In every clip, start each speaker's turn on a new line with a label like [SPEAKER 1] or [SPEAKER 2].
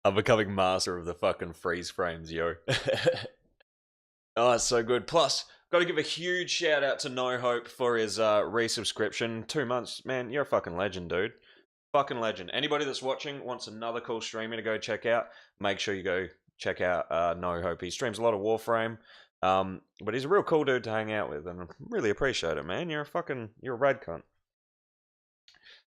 [SPEAKER 1] I'm becoming master of the fucking freeze frames, yo. Oh, it's so good. Plus, got to give a huge shout out to No Hope for his resubscription. 2 months, man. You're a fucking legend, dude. Fucking legend. Anybody that's watching wants another cool streamer to go check out, make sure you go check out No Hope. He streams a lot of Warframe, but he's a real cool dude to hang out with, and I really appreciate it, man. You're a rad cunt.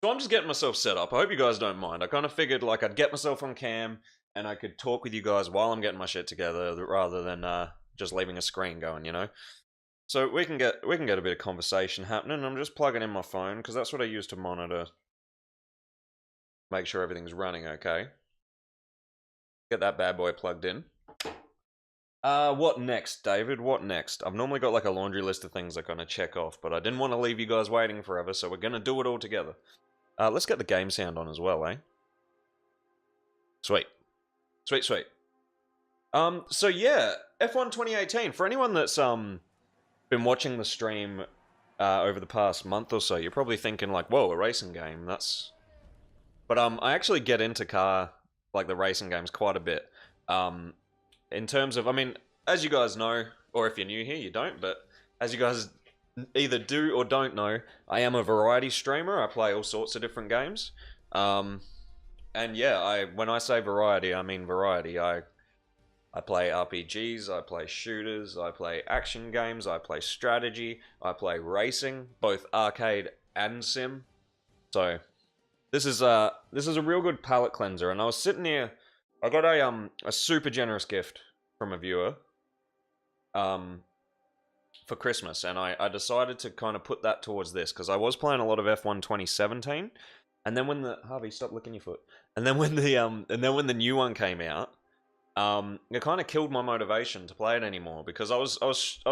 [SPEAKER 1] So I'm just getting myself set up. I hope you guys don't mind. I kind of figured like I'd get myself on cam and I could talk with you guys while I'm getting my shit together, rather than just leaving a screen going, you know. So we can get a bit of conversation happening. I'm just plugging in my phone because that's what I use to monitor. Make sure everything's running okay. Get that bad boy plugged in. What next, David? What next? I've normally got like a laundry list of things I'm gonna check off, but I didn't want to leave you guys waiting forever, so we're gonna do it all together. Let's get the game sound on as well, eh? Sweet. Sweet, sweet. So yeah, F1 2018. For anyone that's been watching the stream over the past month or so, you're probably thinking like, whoa, a racing game, that's... But I actually get into the racing games quite a bit. In terms of, I mean, as you guys know, or if you're new here, you don't, but as you guys either do or don't know, I am a variety streamer. I play all sorts of different games. And yeah, when I say variety, I mean variety. I play RPGs, I play shooters, I play action games, I play strategy, I play racing, both arcade and sim. So this is a real good palate cleanser. And I was sitting here, I got a super generous gift from a viewer for Christmas, and I decided to kind of put that towards this because I was playing a lot of F1 2017, and then when the Harvey, stop licking your foot, and then when the new one came out, it kind of killed my motivation to play it anymore because I was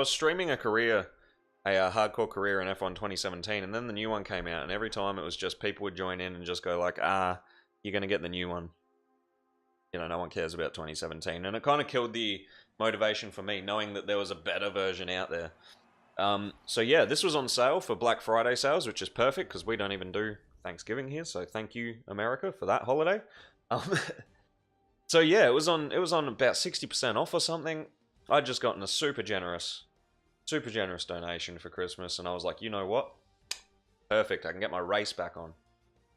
[SPEAKER 1] streaming a hardcore career in F1 2017, and then the new one came out, and every time it was just people would join in and just go like, you're gonna get the new one. You know, no one cares about 2017, and it kind of killed the motivation for me, knowing that there was a better version out there. So yeah, this was on sale for Black Friday sales, which is perfect because we don't even do Thanksgiving here. So thank you, America, for that holiday. So yeah, it was on about 60% off or something. I'd just gotten a super generous donation for Christmas, and I was like, you know what? Perfect, I can get my race back on.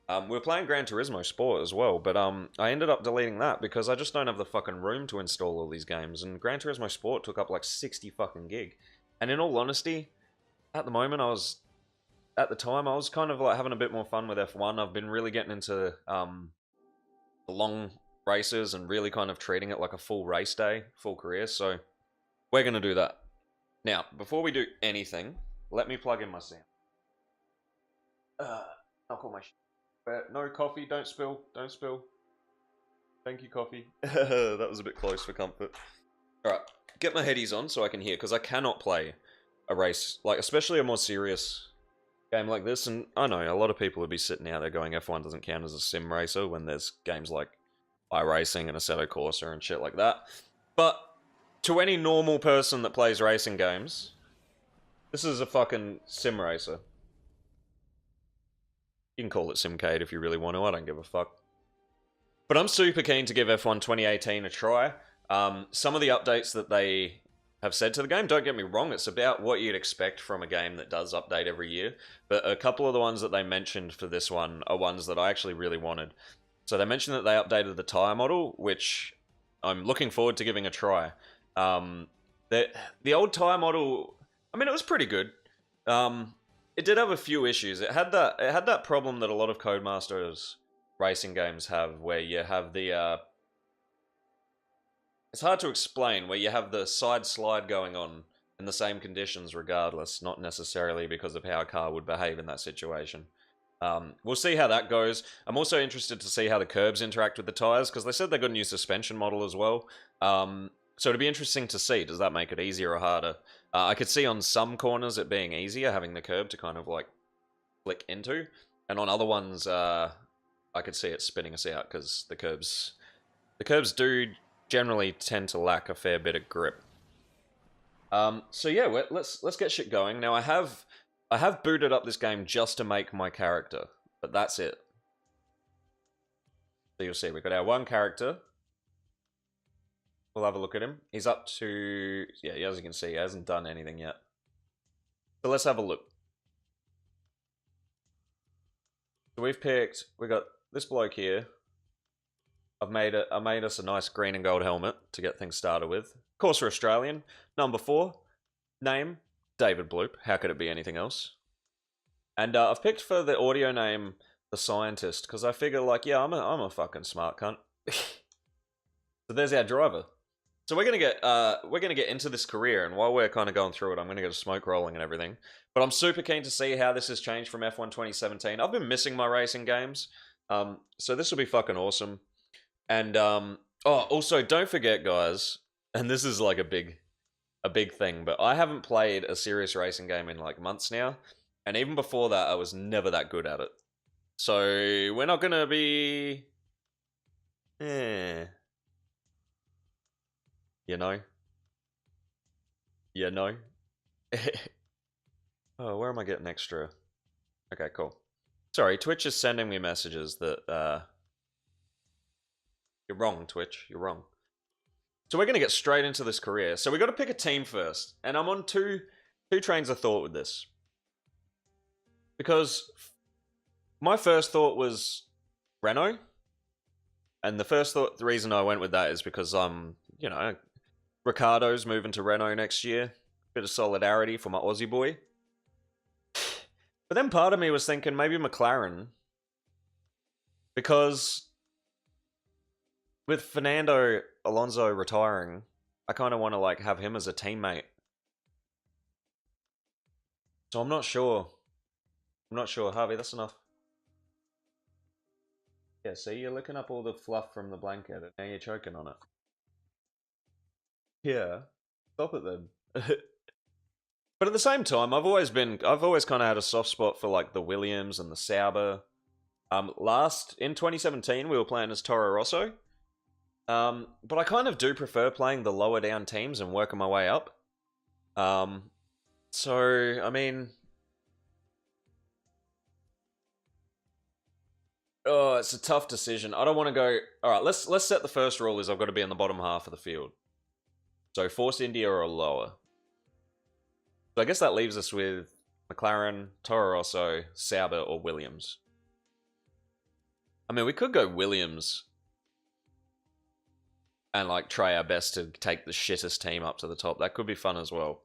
[SPEAKER 1] We were playing Gran Turismo Sport as well, but I ended up deleting that because I just don't have the fucking room to install all these games, and Gran Turismo Sport took up like 60 fucking gig. And in all honesty, at the time I was kind of like having a bit more fun with F1. I've been really getting into the long races and really kind of treating it like a full race day, full career, so we're gonna do that. Now, before we do anything, let me plug in my sound. I'll call my shit. No coffee, don't spill. Thank you, coffee. That was a bit close for comfort. Alright, get my headies on so I can hear, because I cannot play a race, like, especially a more serious game like this, and I know, a lot of people would be sitting out there going F1 doesn't count as a sim racer when there's games like iRacing and Assetto Corsa and shit like that. But to any normal person that plays racing games, this is a fucking sim racer. You can call it Simcade if you really want to, I don't give a fuck. But I'm super keen to give F1 2018 a try. Some of the updates that they have said to the game, don't get me wrong, it's about what you'd expect from a game that does update every year. But a couple of the ones that they mentioned for this one are ones that I actually really wanted. So they mentioned that they updated the tyre model, which I'm looking forward to giving a try. The old tyre model, I mean, it was pretty good. It did have a few issues. It had that problem that a lot of Codemasters racing games have, where you have the it's hard to explain, where you have the side slide going on in the same conditions regardless, not necessarily because of how a car would behave in that situation. We'll see how that goes. I'm also interested to see how the curbs interact with the tires, because they said they got a new suspension model as well. So it'd be interesting to see, does that make it easier or harder? I could see on some corners it being easier, having the curb to kind of like flick into, and on other ones, I could see it spinning us out because the curbs do generally tend to lack a fair bit of grip. So yeah, let's get shit going. Now I have booted up this game just to make my character, but that's it. So you'll see, we've got our one character. We'll have a look at him. He's up to, yeah, as you can see, he hasn't done anything yet. So let's have a look. So we got this bloke here. I made us a nice green and gold helmet to get things started with. Of course, we're Australian. Number 4, name, David Bloop. How could it be anything else? And I've picked for the audio name, The Scientist, because I figure, like, yeah, I'm a fucking smart cunt. So there's our driver. So we're gonna get into this career, and while we're kind of going through it, I'm gonna get a smoke rolling and everything. But I'm super keen to see how this has changed from F1 2017. I've been missing my racing games, so this will be fucking awesome. And also don't forget, guys, and this is like a big thing, but I haven't played a serious racing game in like months now, and even before that, I was never that good at it. So we're not gonna be, you know. Oh, where am I getting extra? Okay, cool. Sorry, Twitch is sending me messages that, you're wrong, Twitch, you're wrong. So we're gonna get straight into this career. So we gotta pick a team first, and I'm on two trains of thought with this. Because my first thought was Renault, and the reason I went with that is because, you know, Ricardo's moving to Renault next year. Bit of solidarity for my Aussie boy. But then part of me was thinking maybe McLaren. Because with Fernando Alonso retiring, I kind of want to like have him as a teammate. So I'm not sure. Harvey, that's enough. Yeah, see, you're licking up all the fluff from the blanket and now you're choking on it. Yeah, stop it then. But at the same time, I've always kind of had a soft spot for like the Williams and the Sauber. In 2017, we were playing as Toro Rosso. But I kind of do prefer playing the lower down teams and working my way up. So I mean, oh, it's a tough decision. I don't want to go. All right, let's set the first rule is I've got to be in the bottom half of the field. So Force India or lower. So I guess that leaves us with McLaren, Toro Rosso, Sauber, or Williams. I mean, we could go Williams and like try our best to take the shittest team up to the top. That could be fun as well.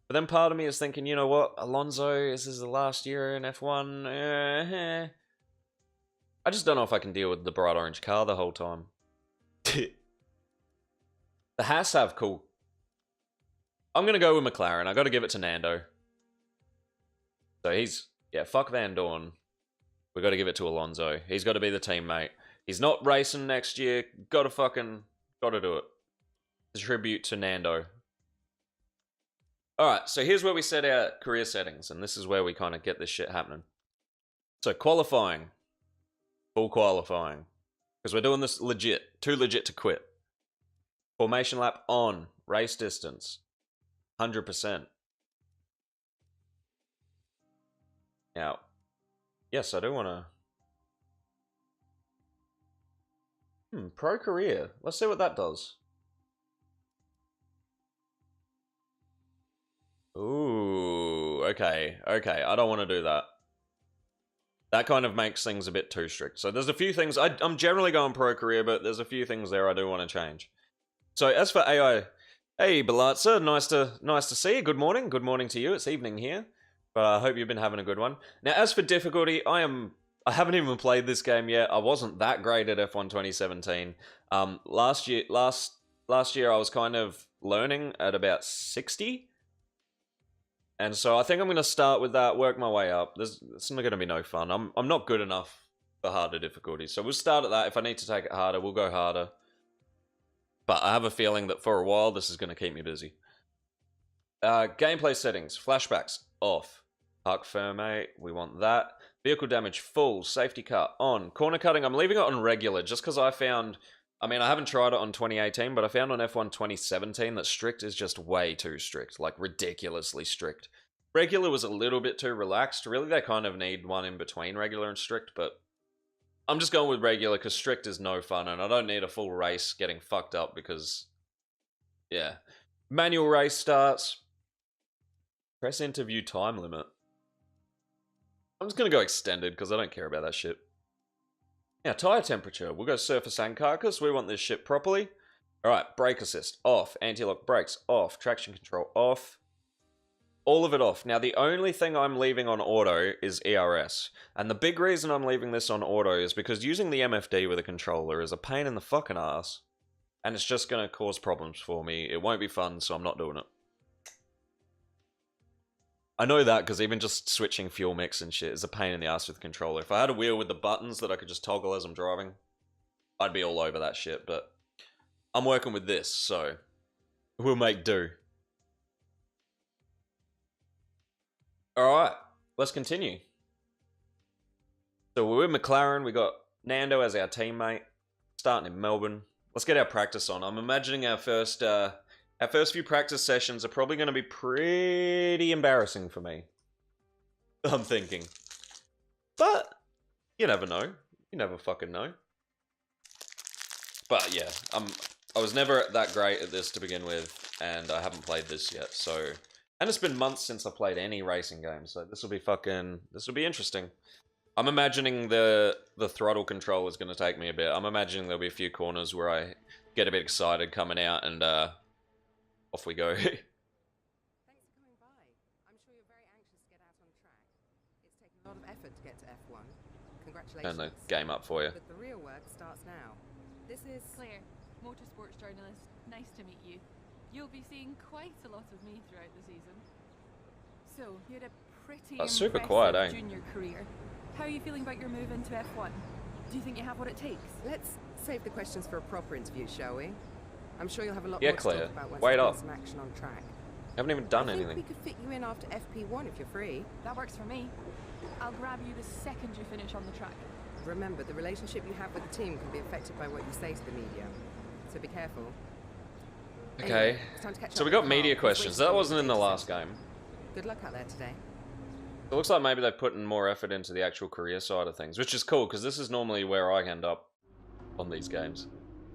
[SPEAKER 1] But then part of me is thinking, you know what, Alonso, this is the last year in F1. I just don't know if I can deal with the bright orange car the whole time. The Haas have cool. I'm going to go with McLaren. I got to give it to Nando. So fuck Van Dorn. We got to give it to Alonso. He's got to be the teammate. He's not racing next year. Got to do it. The tribute to Nando. Alright, so here's where we set our career settings, and this is where we kind of get this shit happening. So qualifying. Full qualifying. Because we're doing this legit. Too legit to quit. Formation lap on. Race distance. 100%. Now, yes, I do want to... pro career. Let's see what that does. Ooh, okay. I don't want to do that. That kind of makes things a bit too strict. So there's a few things... I'm generally going pro career, but there's a few things there I do want to change. So as for AI... Hey, Balatza, nice to see you. Good morning to you. It's evening here, but I hope you've been having a good one. Now, as for difficulty, I haven't even played this game yet. I wasn't that great at F1 2017. Last year I was kind of learning at about 60, and so I think I'm going to start with that, work my way up. It's not going to be no fun. I'm not good enough for harder difficulties, so we'll start at that. If I need to take it harder, we'll go harder. But I have a feeling that for a while, this is going to keep me busy. Gameplay settings. Flashbacks, off. Park Ferme, we want that. Vehicle damage, full. Safety car, on. Corner cutting, I'm leaving it on regular, just because I found... I mean, I haven't tried it on 2018, but I found on F1 2017 that strict is just way too strict. Like, ridiculously strict. Regular was a little bit too relaxed. Really, they kind of need one in between regular and strict, but... I'm just going with regular because strict is no fun, and I don't need a full race getting fucked up because, yeah. Manual race starts. Press interview time limit. I'm just going to go extended because I don't care about that shit. Now, tire temperature. We'll go surface and car because we want this shit properly. Alright, brake assist, off. Anti-lock brakes, off. Traction control, off. All of it off. Now, the only thing I'm leaving on auto is ERS. And the big reason I'm leaving this on auto is because using the MFD with a controller is a pain in the fucking ass. And it's just going to cause problems for me. It won't be fun, so I'm not doing it. I know that because even just switching fuel mix and shit is a pain in the ass with the controller. If I had a wheel with the buttons that I could just toggle as I'm driving, I'd be all over that shit, but I'm working with this, so we'll make do. Alright, let's continue. So we're with McLaren, we got Nando as our teammate, starting in Melbourne. Let's get our practice on. I'm imagining our first few practice sessions are probably going to be pretty embarrassing for me. I'm thinking. But, you never know. You never fucking know. But yeah, I was never that great at this to begin with, and I haven't played this yet, so... And it's been months since I played any racing game, so this will be interesting. I'm imagining the throttle control is going to take me a bit. I'm imagining there'll be a few corners where I get a bit excited coming out, and off we go.
[SPEAKER 2] Thanks for coming by. I'm sure you're very anxious to get out on track. It's taken a lot of effort to get to F1. Congratulations.
[SPEAKER 1] Turn the game up for you.
[SPEAKER 2] But the real work starts now. This is
[SPEAKER 3] Claire, motorsports journalist. Nice to meet you. You'll be seeing quite a lot of me throughout the season. So, you had a pretty
[SPEAKER 1] That's super
[SPEAKER 3] impressive
[SPEAKER 1] quiet, eh?
[SPEAKER 3] junior career. How are you feeling about your move into F1? Do you think you have what it takes?
[SPEAKER 2] Let's save the questions for a proper interview, shall we? I'm sure you'll have a lot
[SPEAKER 1] Yeah,
[SPEAKER 2] more to
[SPEAKER 1] Claire.
[SPEAKER 2] talk about once
[SPEAKER 1] Wait
[SPEAKER 2] we
[SPEAKER 1] up.
[SPEAKER 2] get some action on track.
[SPEAKER 1] Haven't even done
[SPEAKER 2] I think
[SPEAKER 1] anything.
[SPEAKER 2] we could fit you in after FP1 if you're free.
[SPEAKER 3] That works for me. I'll grab you the second you finish on the track.
[SPEAKER 2] Remember, the relationship you have with the team can be affected by what you say to the media. So be careful.
[SPEAKER 1] Okay,
[SPEAKER 2] Anyway, it's time to catch
[SPEAKER 1] so
[SPEAKER 2] up
[SPEAKER 1] we
[SPEAKER 2] with
[SPEAKER 1] got
[SPEAKER 2] Carl.
[SPEAKER 1] media
[SPEAKER 2] He's
[SPEAKER 1] questions.
[SPEAKER 2] waiting
[SPEAKER 1] That
[SPEAKER 2] for you
[SPEAKER 1] wasn't in the
[SPEAKER 2] data
[SPEAKER 1] last
[SPEAKER 2] center.
[SPEAKER 1] game.
[SPEAKER 2] Good luck out there today.
[SPEAKER 1] It looks like maybe they're putting more effort into the actual career side of things, which is cool, because this is normally where I end up on these games.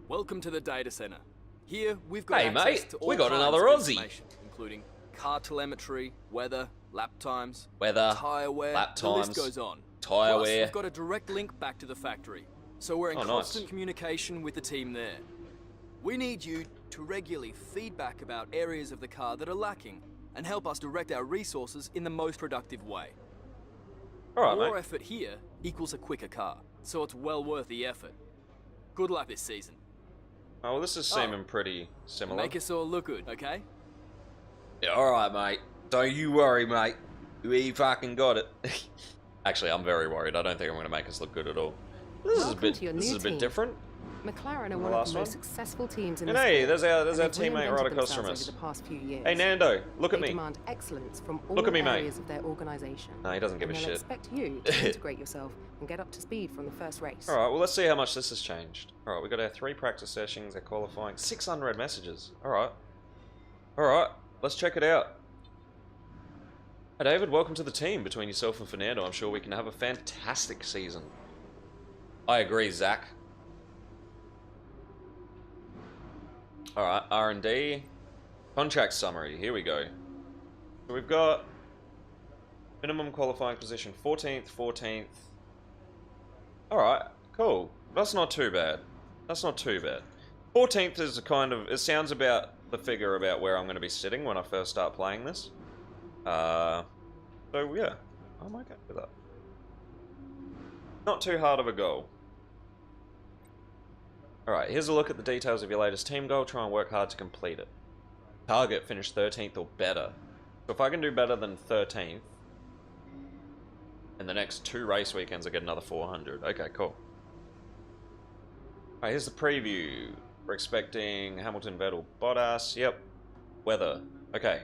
[SPEAKER 4] Welcome to the data center. Here, we've got
[SPEAKER 1] Hey,
[SPEAKER 4] access
[SPEAKER 1] mate,
[SPEAKER 4] to all
[SPEAKER 1] we got
[SPEAKER 4] kinds
[SPEAKER 1] another
[SPEAKER 4] of
[SPEAKER 1] Aussie.
[SPEAKER 4] information, including car telemetry, weather, lap times,
[SPEAKER 1] Weather,
[SPEAKER 4] tire wear,
[SPEAKER 1] lap
[SPEAKER 4] the list
[SPEAKER 1] times,
[SPEAKER 4] goes on.
[SPEAKER 1] tire
[SPEAKER 4] Plus,
[SPEAKER 1] wear.
[SPEAKER 4] we've got a direct link back to the factory, so we're in
[SPEAKER 1] Oh, nice.
[SPEAKER 4] constant communication with the team there. We need you to regularly feedback about areas of the car that are lacking and help us direct our resources in the most productive way.
[SPEAKER 1] Alright,
[SPEAKER 4] More
[SPEAKER 1] mate.
[SPEAKER 4] effort here equals a quicker car, so it's well worth the effort. Good luck this season.
[SPEAKER 1] Oh, well, this is seeming pretty similar.
[SPEAKER 4] Make us all look good, okay?
[SPEAKER 1] Yeah, alright, mate. Don't you worry, mate. We fucking got it. Actually, I'm very worried. I don't think I'm going to make us look good at all. This is a
[SPEAKER 2] Welcome
[SPEAKER 1] bit,
[SPEAKER 2] to your
[SPEAKER 1] this
[SPEAKER 2] new
[SPEAKER 1] is a bit
[SPEAKER 2] team.
[SPEAKER 1] different.
[SPEAKER 2] McLaren are
[SPEAKER 1] The
[SPEAKER 2] one of
[SPEAKER 1] last
[SPEAKER 2] the most
[SPEAKER 1] one?
[SPEAKER 2] successful teams in
[SPEAKER 1] And
[SPEAKER 2] the
[SPEAKER 1] hey,
[SPEAKER 2] sport,
[SPEAKER 1] there's our
[SPEAKER 2] and they've
[SPEAKER 1] teammate
[SPEAKER 2] reinvented
[SPEAKER 1] right across from
[SPEAKER 2] themselves
[SPEAKER 1] us.
[SPEAKER 2] over the past few years.
[SPEAKER 1] Hey, Nando, look at
[SPEAKER 2] They
[SPEAKER 1] me.
[SPEAKER 2] demand excellence from all
[SPEAKER 1] Look at me, mate.
[SPEAKER 2] areas of their organisation.
[SPEAKER 1] No, he doesn't give
[SPEAKER 2] and
[SPEAKER 1] a
[SPEAKER 2] they'll
[SPEAKER 1] shit.
[SPEAKER 2] expect you to integrate yourself and get up to speed from the first race.
[SPEAKER 1] Alright, well, let's see how much this has changed. Alright, we got our 3 practice sessions, our qualifying, 6 unread messages. Alright. Alright, let's check it out. Hey, David, welcome to the team. Between yourself and Fernando, I'm sure we can have a fantastic season. I agree, Zach. Alright, R&D. Contract summary, here we go. So we've got minimum qualifying position, 14th, 14th. Alright, cool. That's not too bad. That's not too bad. 14th is a kind of, it sounds about the figure about where I'm going to be sitting when I first start playing this. So yeah, I'm okay with that. Not too hard of a goal. Alright, here's a look at the details of your latest team goal. Try and work hard to complete it. Target, finish 13th or better. So if I can do better than 13th, in the next 2 race weekends I get another 400. Okay, cool. Alright, here's the preview. We're expecting Hamilton, Vettel, Bottas. Yep. Weather. Okay.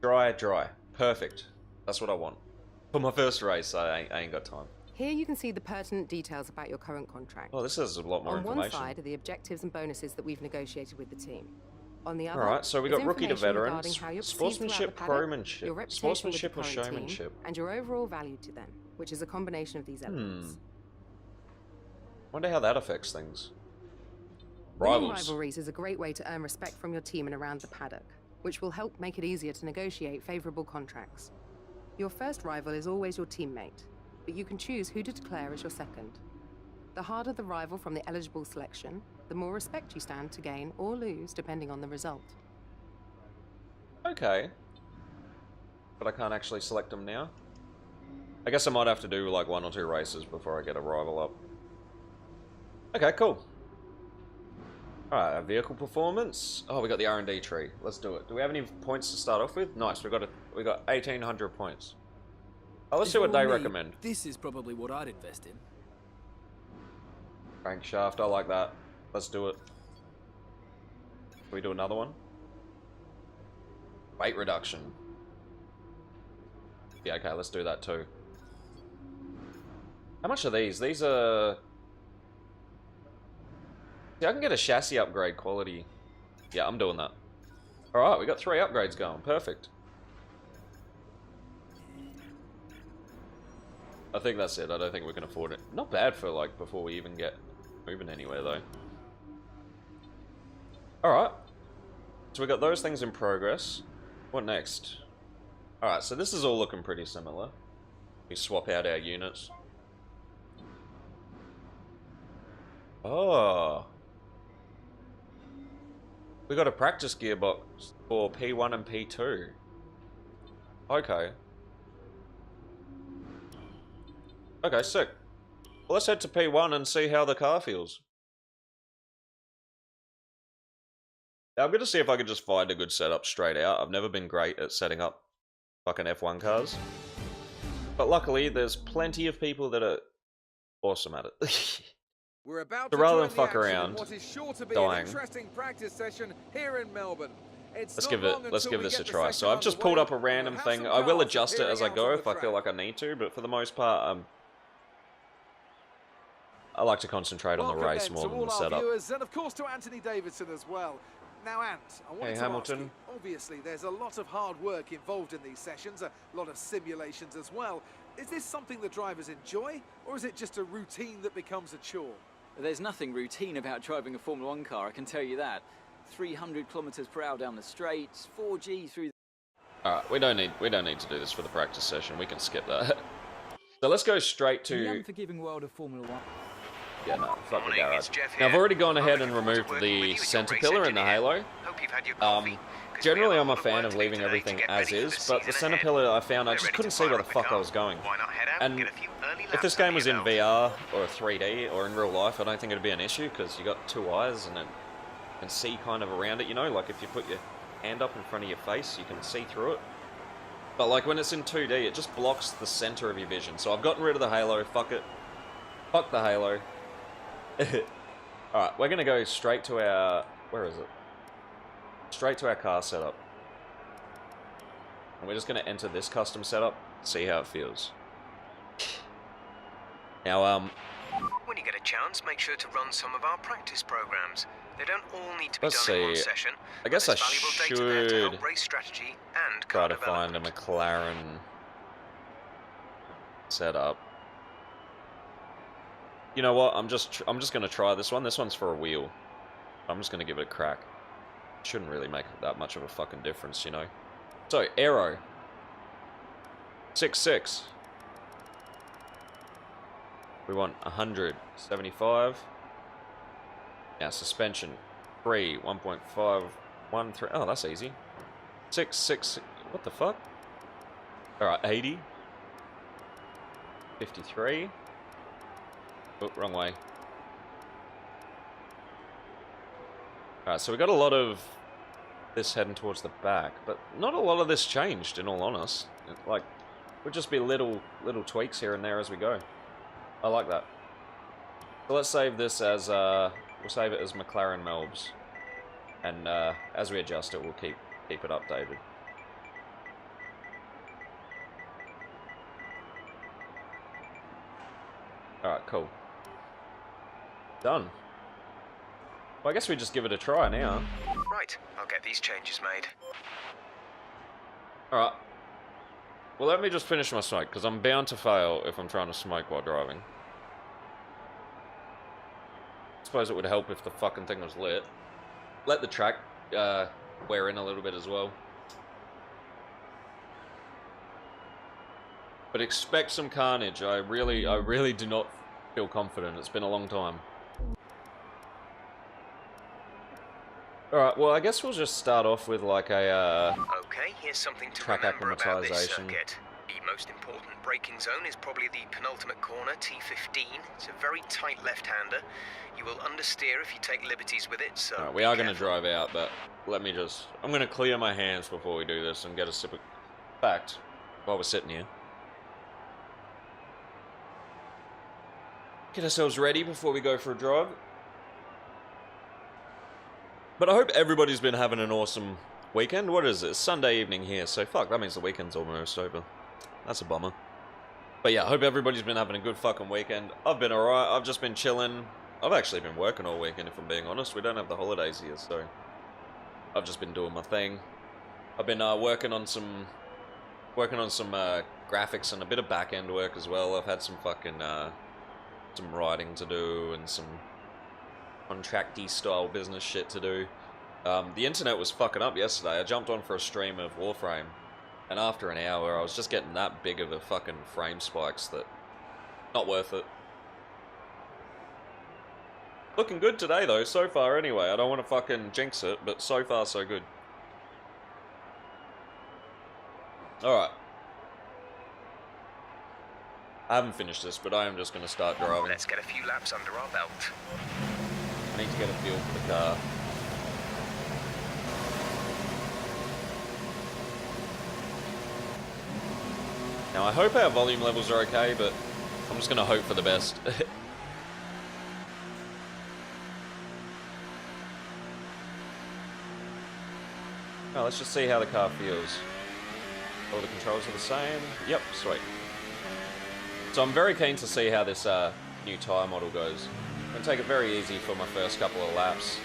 [SPEAKER 1] Dry, dry. Perfect. That's what I want. For my first race, I ain't got time.
[SPEAKER 2] Here you can see the pertinent details about your current contract.
[SPEAKER 1] Oh, this has a lot more
[SPEAKER 2] On one
[SPEAKER 1] information.
[SPEAKER 2] side are the objectives and bonuses that we've negotiated with the team. On the other,
[SPEAKER 1] Alright, so we
[SPEAKER 2] is
[SPEAKER 1] got rookie to
[SPEAKER 2] information regarding
[SPEAKER 1] veterans,
[SPEAKER 2] how you're perceived throughout
[SPEAKER 1] sportsmanship,
[SPEAKER 2] the paddock, your
[SPEAKER 1] crowmanship,
[SPEAKER 2] reputation with the
[SPEAKER 1] sportsmanship or
[SPEAKER 2] current team,
[SPEAKER 1] showmanship.
[SPEAKER 2] and your overall value to them, which is a combination of these elements.
[SPEAKER 1] Wonder how that affects things.
[SPEAKER 2] Winning
[SPEAKER 1] Rivals.
[SPEAKER 2] rivalries is a great way to earn respect from your team and around the paddock, which will help make it easier to negotiate favorable contracts. Your first rival is always your teammate, but you can choose who to declare as your second. The harder the rival from the eligible selection, the more respect you stand to gain or lose depending on the result.
[SPEAKER 1] Okay. But I can't actually select them now. I guess I might have to do like 1 or 2 races before I get a rival up. Okay, cool. Alright, our vehicle performance. Oh, we got the R&D tree. Let's do it. Do we have any points to start off with? Nice, we got 1,800 points. Oh, let's see what they recommend.
[SPEAKER 4] This is probably what I'd invest in.
[SPEAKER 1] Crankshaft, I like that. Let's do it. Can we do another one? Weight reduction. Yeah, okay, let's do that too. How much are these? These are... Yeah, I can get a chassis upgrade quality. Yeah, I'm doing that. Alright, we got 3 upgrades going. Perfect. I think that's it. I don't think we can afford it. Not bad for, like, before we even get moving anywhere, though. Alright. So we got those things in progress. What next? Alright, so this is all looking pretty similar. We swap out our units. Oh. We got a practice gearbox for P1 and P2. Okay. Okay, sick. Well, let's head to P1 and see how the car feels. Now, I'm gonna see if I can just find a good setup straight out. I've never been great at setting up fucking F1 cars. But luckily, there's plenty of people that are awesome at it.
[SPEAKER 5] We're about
[SPEAKER 1] So
[SPEAKER 5] to
[SPEAKER 1] rather
[SPEAKER 5] join
[SPEAKER 1] than
[SPEAKER 5] the
[SPEAKER 1] fuck
[SPEAKER 5] action in
[SPEAKER 1] around,
[SPEAKER 5] what is sure to be
[SPEAKER 1] dying.
[SPEAKER 5] an interesting practice session here in Melbourne. It's
[SPEAKER 1] Let's
[SPEAKER 5] not
[SPEAKER 1] give
[SPEAKER 5] long
[SPEAKER 1] this
[SPEAKER 5] until we
[SPEAKER 1] a
[SPEAKER 5] get the
[SPEAKER 1] try.
[SPEAKER 5] session
[SPEAKER 1] So I've just pulled
[SPEAKER 5] underway,
[SPEAKER 1] up a random
[SPEAKER 5] and we'll
[SPEAKER 1] thing.
[SPEAKER 5] have
[SPEAKER 1] I
[SPEAKER 5] some
[SPEAKER 1] will
[SPEAKER 5] cars
[SPEAKER 1] adjust it as I
[SPEAKER 5] appearing
[SPEAKER 1] go
[SPEAKER 5] out on
[SPEAKER 1] if
[SPEAKER 5] the
[SPEAKER 1] I feel
[SPEAKER 5] track.
[SPEAKER 1] like I need to, but for the most part, I like to concentrate on the
[SPEAKER 5] Welcome
[SPEAKER 1] race
[SPEAKER 5] then
[SPEAKER 1] more
[SPEAKER 5] to
[SPEAKER 1] than
[SPEAKER 5] all
[SPEAKER 1] the
[SPEAKER 5] our
[SPEAKER 1] setup.
[SPEAKER 5] viewers, and of course to Anthony Davidson as well. Now, Ant, I wanted to
[SPEAKER 1] Hamilton.
[SPEAKER 5] ask you, obviously there's a lot of hard work involved in these sessions, a lot of simulations as well. Is this something the drivers enjoy, or is it just a routine that becomes a chore?
[SPEAKER 4] There's nothing routine about driving a Formula 1 car, I can tell you that. 300 kilometers per hour down the straights, 4G through the...
[SPEAKER 1] Alright, we don't need to do this for the practice session. We can skip that. So let's go straight
[SPEAKER 4] the
[SPEAKER 1] to...
[SPEAKER 4] unforgiving world of Formula 1.
[SPEAKER 1] Yeah, no, fuck the
[SPEAKER 6] Morning,
[SPEAKER 1] garage.
[SPEAKER 6] it's Jeff
[SPEAKER 1] Now, I've
[SPEAKER 6] here.
[SPEAKER 1] already gone
[SPEAKER 6] I'm
[SPEAKER 1] ahead and
[SPEAKER 6] looking forward to
[SPEAKER 1] removed
[SPEAKER 6] working with
[SPEAKER 1] the
[SPEAKER 6] you as your
[SPEAKER 1] center
[SPEAKER 6] race
[SPEAKER 1] pillar in the
[SPEAKER 6] engineer.
[SPEAKER 1] halo.
[SPEAKER 6] Hope you've had your coffee, 'cause
[SPEAKER 1] Generally,
[SPEAKER 6] we have
[SPEAKER 1] I'm a
[SPEAKER 6] lot of
[SPEAKER 1] fan
[SPEAKER 6] work
[SPEAKER 1] of
[SPEAKER 6] to do
[SPEAKER 1] leaving
[SPEAKER 6] today to
[SPEAKER 1] everything
[SPEAKER 6] get
[SPEAKER 1] as
[SPEAKER 6] ready for
[SPEAKER 1] is,
[SPEAKER 6] the
[SPEAKER 1] but the
[SPEAKER 6] season
[SPEAKER 1] center
[SPEAKER 6] ahead.
[SPEAKER 1] pillar I found, I
[SPEAKER 6] We're
[SPEAKER 1] just
[SPEAKER 6] ready
[SPEAKER 1] couldn't
[SPEAKER 6] to
[SPEAKER 1] see
[SPEAKER 6] fire
[SPEAKER 1] where the
[SPEAKER 6] up
[SPEAKER 1] fuck I
[SPEAKER 6] car.
[SPEAKER 1] was going.
[SPEAKER 6] Why not head out
[SPEAKER 1] And
[SPEAKER 6] and get a few early
[SPEAKER 1] If
[SPEAKER 6] laps
[SPEAKER 1] this game
[SPEAKER 6] under
[SPEAKER 1] was
[SPEAKER 6] your
[SPEAKER 1] in
[SPEAKER 6] belt?
[SPEAKER 1] VR or 3D or in real life, I don't think it'd be an issue because you got 2 eyes and it can see kind of around it, you know, like if you put your hand up in front of your face, you can see through it. But like when it's in 2D, it just blocks the center of your vision. So I've gotten rid of the halo, fuck it. Fuck the halo. Alright, we're gonna go straight to our... where is it? Straight to our car setup. And we're just gonna enter this custom setup, see how it feels. Now,
[SPEAKER 6] When you get a chance, make sure to run some of our practice programs. They don't all need to be
[SPEAKER 1] Let's
[SPEAKER 6] done in one
[SPEAKER 1] see.
[SPEAKER 6] session.
[SPEAKER 1] I guess
[SPEAKER 6] but
[SPEAKER 1] I
[SPEAKER 6] there's valuable data there to help
[SPEAKER 1] should
[SPEAKER 6] race strategy and
[SPEAKER 1] try
[SPEAKER 6] car
[SPEAKER 1] to find a
[SPEAKER 6] development.
[SPEAKER 1] McLaren setup. You know what? I'm just gonna try this one. This one's for a wheel. I'm just gonna give it a crack. Shouldn't really make that much of a fucking difference, you know. So aero 6.6. We want 175. Now suspension 3 1.513. Oh, that's easy. 6. What the fuck? All right, 80. 53. Oh, wrong way. Alright, so we got a lot of this heading towards the back, but not a lot of this changed, in all honesty. Like, would just be little tweaks here and there as we go. I like that. So let's save this as, we'll save it as McLaren Melbs. And as we adjust it, we'll keep it updated. Alright, cool. Done. Well, I guess we just give it a try now.
[SPEAKER 6] Right, I'll get these changes made.
[SPEAKER 1] Alright. Well, let me just finish my smoke, because I'm bound to fail if I'm trying to smoke while driving. suppose it would help if the fucking thing was lit. Let the track wear in a little bit as well. But expect some carnage. I really do not feel confident. It's been a long time. Alright, well, I guess we'll just start off with like a,
[SPEAKER 6] Okay, here's something to
[SPEAKER 1] track
[SPEAKER 6] remember about this
[SPEAKER 1] acclimatization.
[SPEAKER 6] circuit. The most important braking zone is probably the penultimate corner, T15. It's a very tight left-hander. You will understeer if you take liberties with it, so
[SPEAKER 1] Alright, we are going to drive out, but let me just... I'm going to clear my hands before we do this and get a sip of... fact, while we're sitting here. Get ourselves ready before we go for a drive. But I hope everybody's been having an awesome weekend. What is it? It's Sunday evening here, so fuck, that means the weekend's almost over. That's a bummer. But yeah, I hope everybody's been having a good fucking weekend. I've been alright, I've just been chilling. I've actually been working all weekend, if I'm being honest. We don't have the holidays here, so... I've just been doing my thing. I've been working on some graphics and a bit of back-end work as well. I've had some fucking... some writing to do and some contracty style business shit to do. The internet was fucking up yesterday. I jumped on for a stream of Warframe, and after an hour I was just getting that big of a fucking frame spikes that... not worth it. Looking good today though, so far anyway. I don't want to fucking jinx it, but so far so good. Alright. I haven't finished this, but I am just going to start driving.
[SPEAKER 6] let's get a few laps under our belt.
[SPEAKER 1] I need to get a feel for the car. Now, I hope our volume levels are okay, but I'm just going to hope for the best. Now, let's just see how the car feels. All the controls are the same. Yep, sweet. So I'm very keen to see how this new tyre model goes. I'm going to take it very easy for my first couple of laps.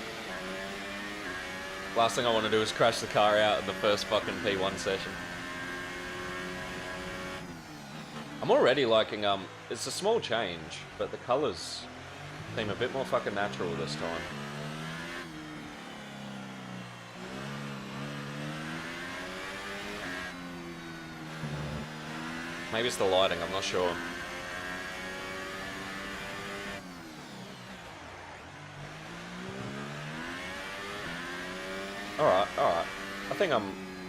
[SPEAKER 1] Last thing I want to do is crash the car out in the first fucking P1 session. I'm already liking, it's a small change, but the colours seem a bit more fucking natural this time. Maybe it's the lighting, I'm not sure. Alright, alright. I think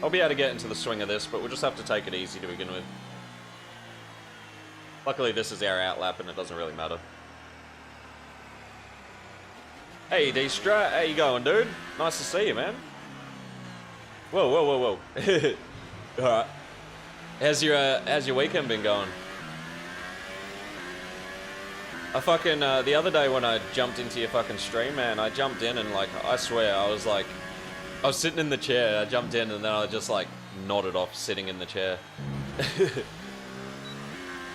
[SPEAKER 1] I'll be able to get into the swing of this, but we'll just have to take it easy to begin with. Luckily this is our outlap and it doesn't really matter. Hey D-Strat, how you going, dude? Nice to see you, man. Whoa, whoa, whoa, whoa. Alright. How's your weekend been going? I fucking, the other day when I jumped into your fucking stream, man, I jumped in and, like, I swear, I was sitting in the chair, I jumped in and then I just, like, nodded off sitting in the chair.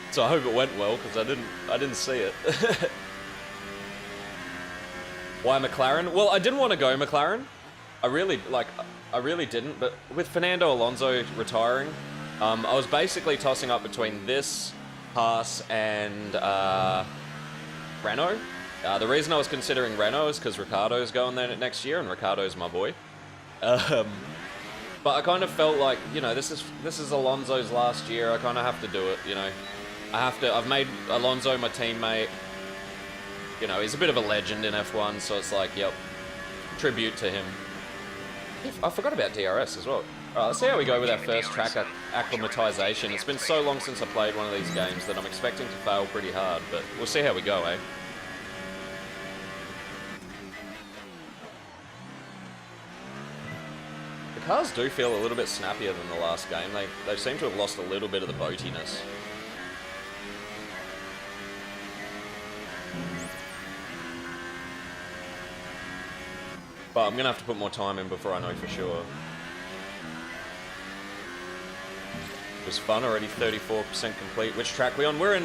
[SPEAKER 1] So I hope it went well, because I didn't see it. Why McLaren? Well, I didn't want to go McLaren. I really didn't, but with Fernando Alonso retiring, I was basically tossing up between this, Haas, and Renault. The reason I was considering Renault is because Ricciardo's going there next year, and Ricciardo's my boy. But I kind of felt like, you know, this is Alonso's last year. I kind of have to do it, you know. I've made Alonso my teammate. You know, he's a bit of a legend in F1, so it's like, yep, tribute to him. I forgot about DRS as well. Alright, let's see how we go with our first track acclimatization. It's been so long since I played one of these games that I'm expecting to fail pretty hard, but we'll see how we go, eh? The cars do feel a little bit snappier than the last game. They seem to have lost a little bit of the boatiness. But I'm going to have to put more time in before I know for sure. It was fun, already 34% complete. Which track we on? We're in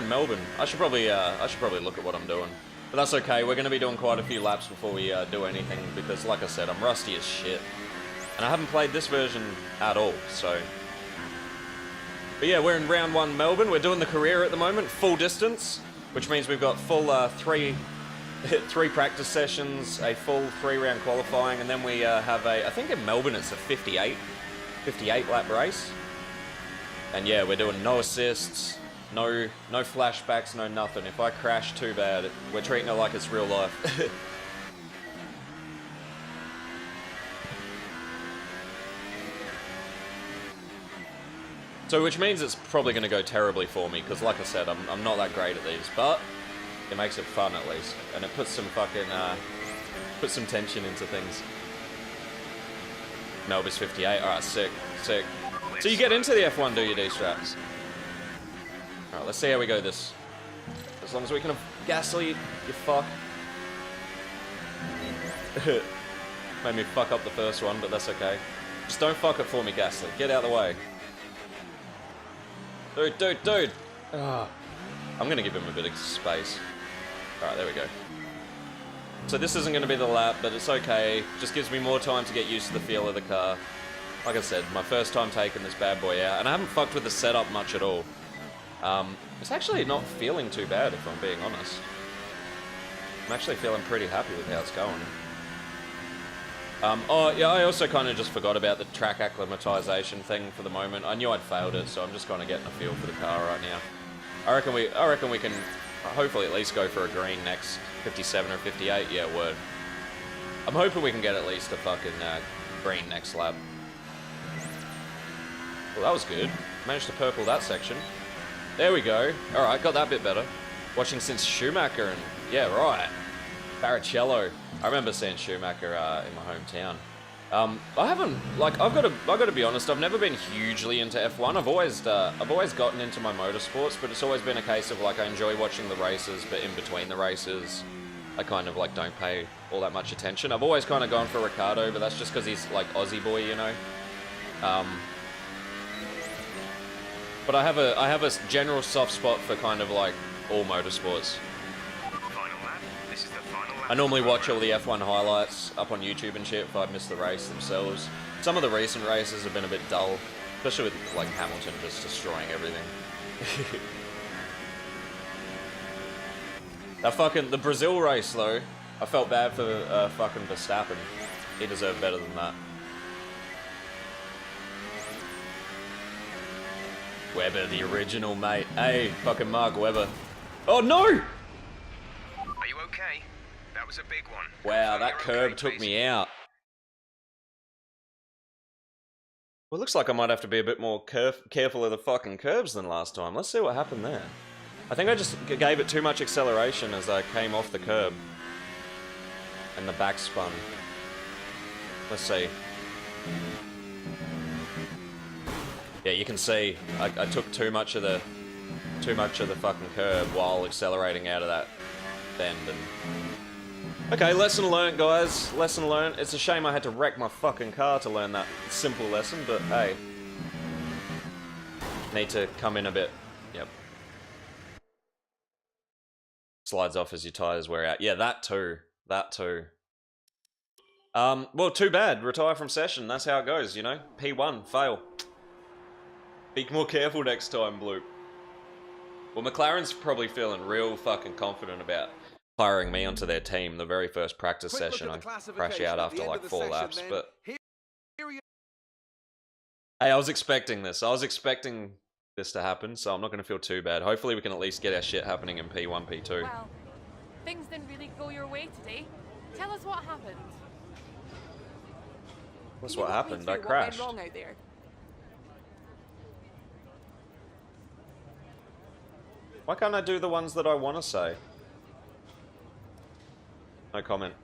[SPEAKER 1] Melbourne. I should probably look at what I'm doing. But that's okay, we're going to be doing quite a few laps before we do anything, because like I said, I'm rusty as shit. And I haven't played this version at all, so... But yeah, we're in round 1 Melbourne. We're doing the career at the moment, full distance, which means we've got full 3 3 practice sessions, a full 3-round qualifying, and then we have I think in Melbourne it's a 58 lap race. And yeah, we're doing no assists, no flashbacks, no nothing. If I crash, too bad. We're treating it like it's real life. So, which means it's probably going to go terribly for me, because like I said, I'm not that great at these, but it makes it fun at least, and it puts some fucking, puts some tension into things. Melb is 58, alright, sick. So you get into the F1, do you, D-Straps? Alright, let's see how we go this. As long as we can have Gasly, you fuck. Made me fuck up the first one, but that's okay. Just don't fuck it for me, Gasly. Get out of the way. Dude. Oh, I'm going to give him a bit of space. Alright, there we go. So this isn't going to be the lap, but it's okay. Just gives me more time to get used to the feel of the car. Like I said, my first time taking this bad boy out, and I haven't fucked with the setup much at all. It's actually not feeling too bad, if I'm being honest. I'm actually feeling pretty happy with how it's going. Oh, yeah, I also kind of just forgot about the track acclimatization thing for the moment. I knew I'd failed it, so I'm just kind of getting a feel for the car right now. I reckon we can hopefully at least go for a green next 57 or 58. Yeah, word. I'm hoping we can get at least a fucking green next lap. Well, that was good. Managed to purple that section. There we go. Alright, got that bit better. Watching since Schumacher and... yeah, right. Barrichello. I remember seeing Schumacher in my hometown. I haven't, like, I've got to be honest, I've never been hugely into F1. I've always gotten into my motorsports, but it's always been a case of, like, I enjoy watching the races, but in between the races, I kind of, like, don't pay all that much attention. I've always kind of gone for Ricardo, but that's just because he's, like, Aussie boy, you know? But I have a general soft spot for kind of, like, all motorsports. I normally watch all the F1 highlights up on YouTube and shit if I miss the race themselves. Some of the recent races have been a bit dull, especially with, like, Hamilton just destroying everything. The Brazil race, though, I felt bad for fucking Verstappen. He deserved better than that. Webber, the original, mate. Hey, fucking Mark Webber. Oh, no!
[SPEAKER 6] Are you okay? That was a big one.
[SPEAKER 1] Wow, that curb took me out. Well, it looks like I might have to be a bit more careful of the fucking curbs than last time. Let's see what happened there. I think I just gave it too much acceleration as I came off the curb. And the back spun. Let's see. Yeah, you can see I took too much of the fucking curb while accelerating out of that bend. And okay, lesson learnt, guys. Lesson learnt. It's a shame I had to wreck my fucking car to learn that simple lesson, but hey, need to come in a bit. Yep. Slides off as your tires wear out. Yeah, that too. That too. Well, too bad. Retire from session. That's how it goes, you know. P1, fail. Be more careful next time, Bloop. Well, McLaren's probably feeling real fucking confident about hiring me onto their team. The very first practice session, I crash out after like 4 laps, but... Hey, I was expecting this. I was expecting this to happen, so I'm not going to feel too bad. Hopefully we can at least get our shit happening in P1, P2.
[SPEAKER 3] Well, things didn't really go your way today. Tell us what happened.
[SPEAKER 1] What's what happened? I crashed.
[SPEAKER 3] What went wrong out there?
[SPEAKER 1] Why can't I do the ones that I want to say? No comment.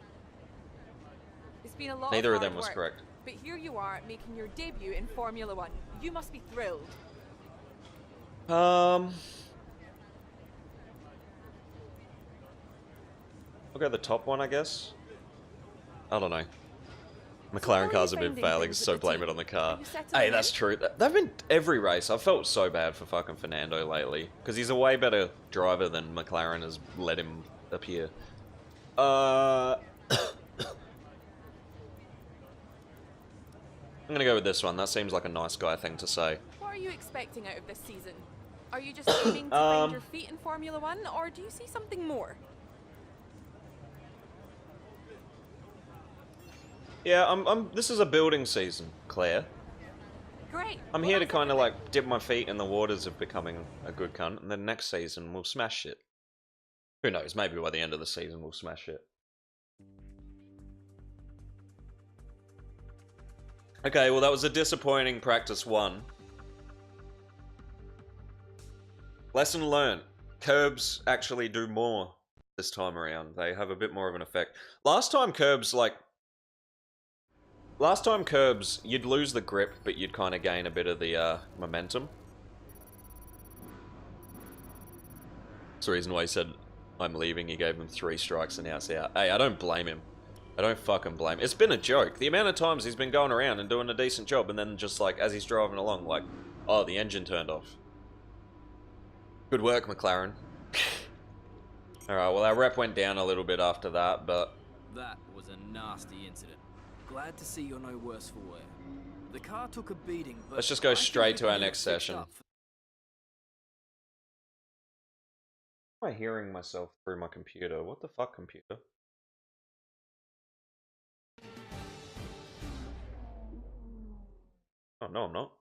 [SPEAKER 3] It's been a lot
[SPEAKER 1] Neither of
[SPEAKER 3] hard
[SPEAKER 1] them was
[SPEAKER 3] work,
[SPEAKER 1] correct.
[SPEAKER 3] But here you are, making your debut in Formula 1. You must be thrilled.
[SPEAKER 1] I'll go the top one, I guess. I don't know. McLaren cars have been failing, so blame it on the car. Hey, that's true. They've been every race. I've felt so bad for fucking Fernando lately, because he's a way better driver than McLaren has let him appear. I'm gonna go with this one. That seems like a nice guy thing to say.
[SPEAKER 3] What are you expecting out of this season? Are you just aiming to find your feet in Formula 1, or do you see something more?
[SPEAKER 1] Yeah, this is a building season, Claire.
[SPEAKER 3] Great.
[SPEAKER 1] I'm
[SPEAKER 3] Well,
[SPEAKER 1] here to
[SPEAKER 3] that's
[SPEAKER 1] kind of
[SPEAKER 3] everything.
[SPEAKER 1] like dip my feet in the waters of becoming a good cunt, and then next season we'll smash it. Who knows? Maybe by the end of the season we'll smash it. Okay, well that was a disappointing practice 1. Lesson learned. Curbs actually do more this time around. They have a bit more of an effect. Last time curbs, you'd lose the grip, but you'd kind of gain a bit of the momentum. That's the reason why he said, I'm leaving. He gave him 3 strikes and now it's out. Hey, I don't blame him. I don't fucking blame him. It's been a joke. The amount of times he's been going around and doing a decent job, and then just like, as he's driving along, like, oh, the engine turned off. Good work, McLaren. Alright, well our rep went down a little bit after that, but...
[SPEAKER 4] That was a nasty incident. Glad to see you're no worse for wear. The car took a beating, but...
[SPEAKER 1] Let's just go
[SPEAKER 4] I think
[SPEAKER 1] straight
[SPEAKER 4] we
[SPEAKER 1] to
[SPEAKER 4] can
[SPEAKER 1] our
[SPEAKER 4] get it
[SPEAKER 1] next
[SPEAKER 4] fixed
[SPEAKER 1] session.
[SPEAKER 4] up.
[SPEAKER 1] Why am I hearing myself through my computer? What the fuck, computer? Oh, no, I'm not.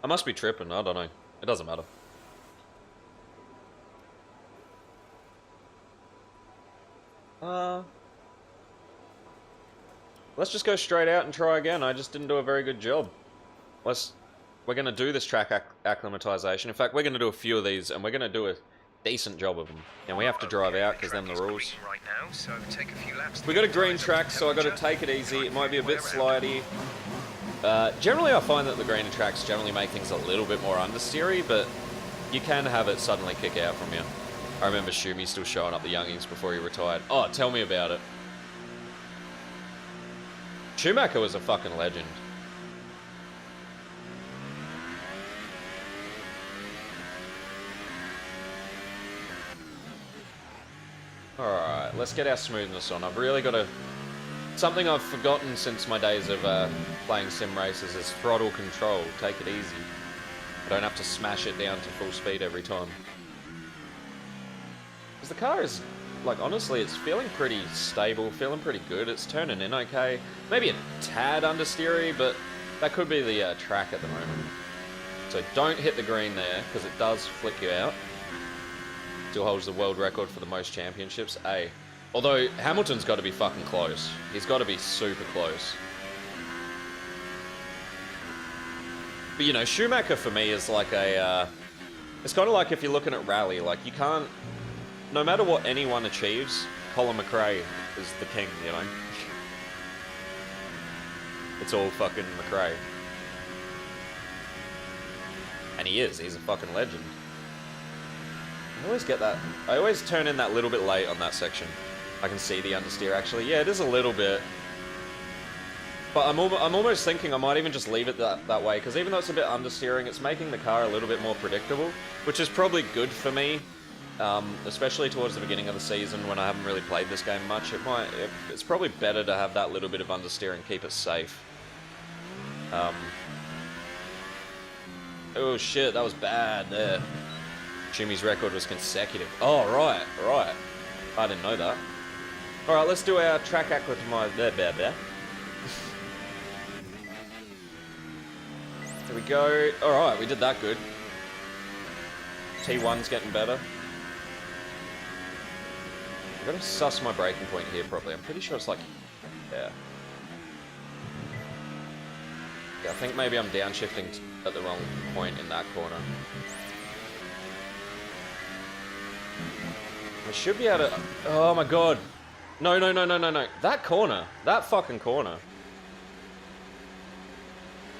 [SPEAKER 1] I must be tripping, I don't know. It doesn't matter. Let's just go straight out and try again. I just didn't do a very good job. We're going to do this track acclimatization. In fact, we're going to do a few of these, and we're going to do a decent job of them. And we have to drive out, because then the rules.
[SPEAKER 6] Right now, so take a few laps.
[SPEAKER 1] We got a green track, so I got to take it easy. It might be a bit slidey. Generally, I find that the greener tracks generally make things a little bit more understeery, but you can have it suddenly kick out from you. I remember Shumi still showing up the youngings before he retired. Oh, tell me about it. Schumacher was a fucking legend. Alright, let's get our smoothness on. I've really got to... Something I've forgotten since my days of playing sim races is throttle control. Take it easy. I don't have to smash it down to full speed every time. Because the car is, like, honestly, it's feeling pretty stable, feeling pretty good. It's turning in okay. Maybe a tad understeery, but that could be the track at the moment. So don't hit the green there, because it does flick you out. Still holds the world record for the most championships. A. Although, Hamilton's got to be fucking close. He's got to be super close. But, you know, Schumacher for me is like a... it's kind of like if you're looking at rally. Like, you can't... No matter what anyone achieves, Colin McRae is the king, you know? It's all fucking McRae. And he is. He's a fucking legend. I always get that. I always turn in that little bit late on that section. I can see the understeer actually. Yeah, it is a little bit. But I'm almost thinking I might even just leave it that way, because even though it's a bit understeering, it's making the car a little bit more predictable, which is probably good for me, especially towards the beginning of the season when I haven't really played this game much. It's probably better to have that little bit of understeer and keep it safe. Oh shit, that was bad there. Shumi's record was consecutive. Oh, right. I didn't know that. Alright, let's do our track acclimatization. There we go. Alright, we did that good. T1's getting better. I've got to suss my braking point here properly. I'm pretty sure it's like... Yeah. Yeah, I think maybe I'm downshifting at the wrong point in that corner. I should be able to... Oh my god. No. That corner. That fucking corner.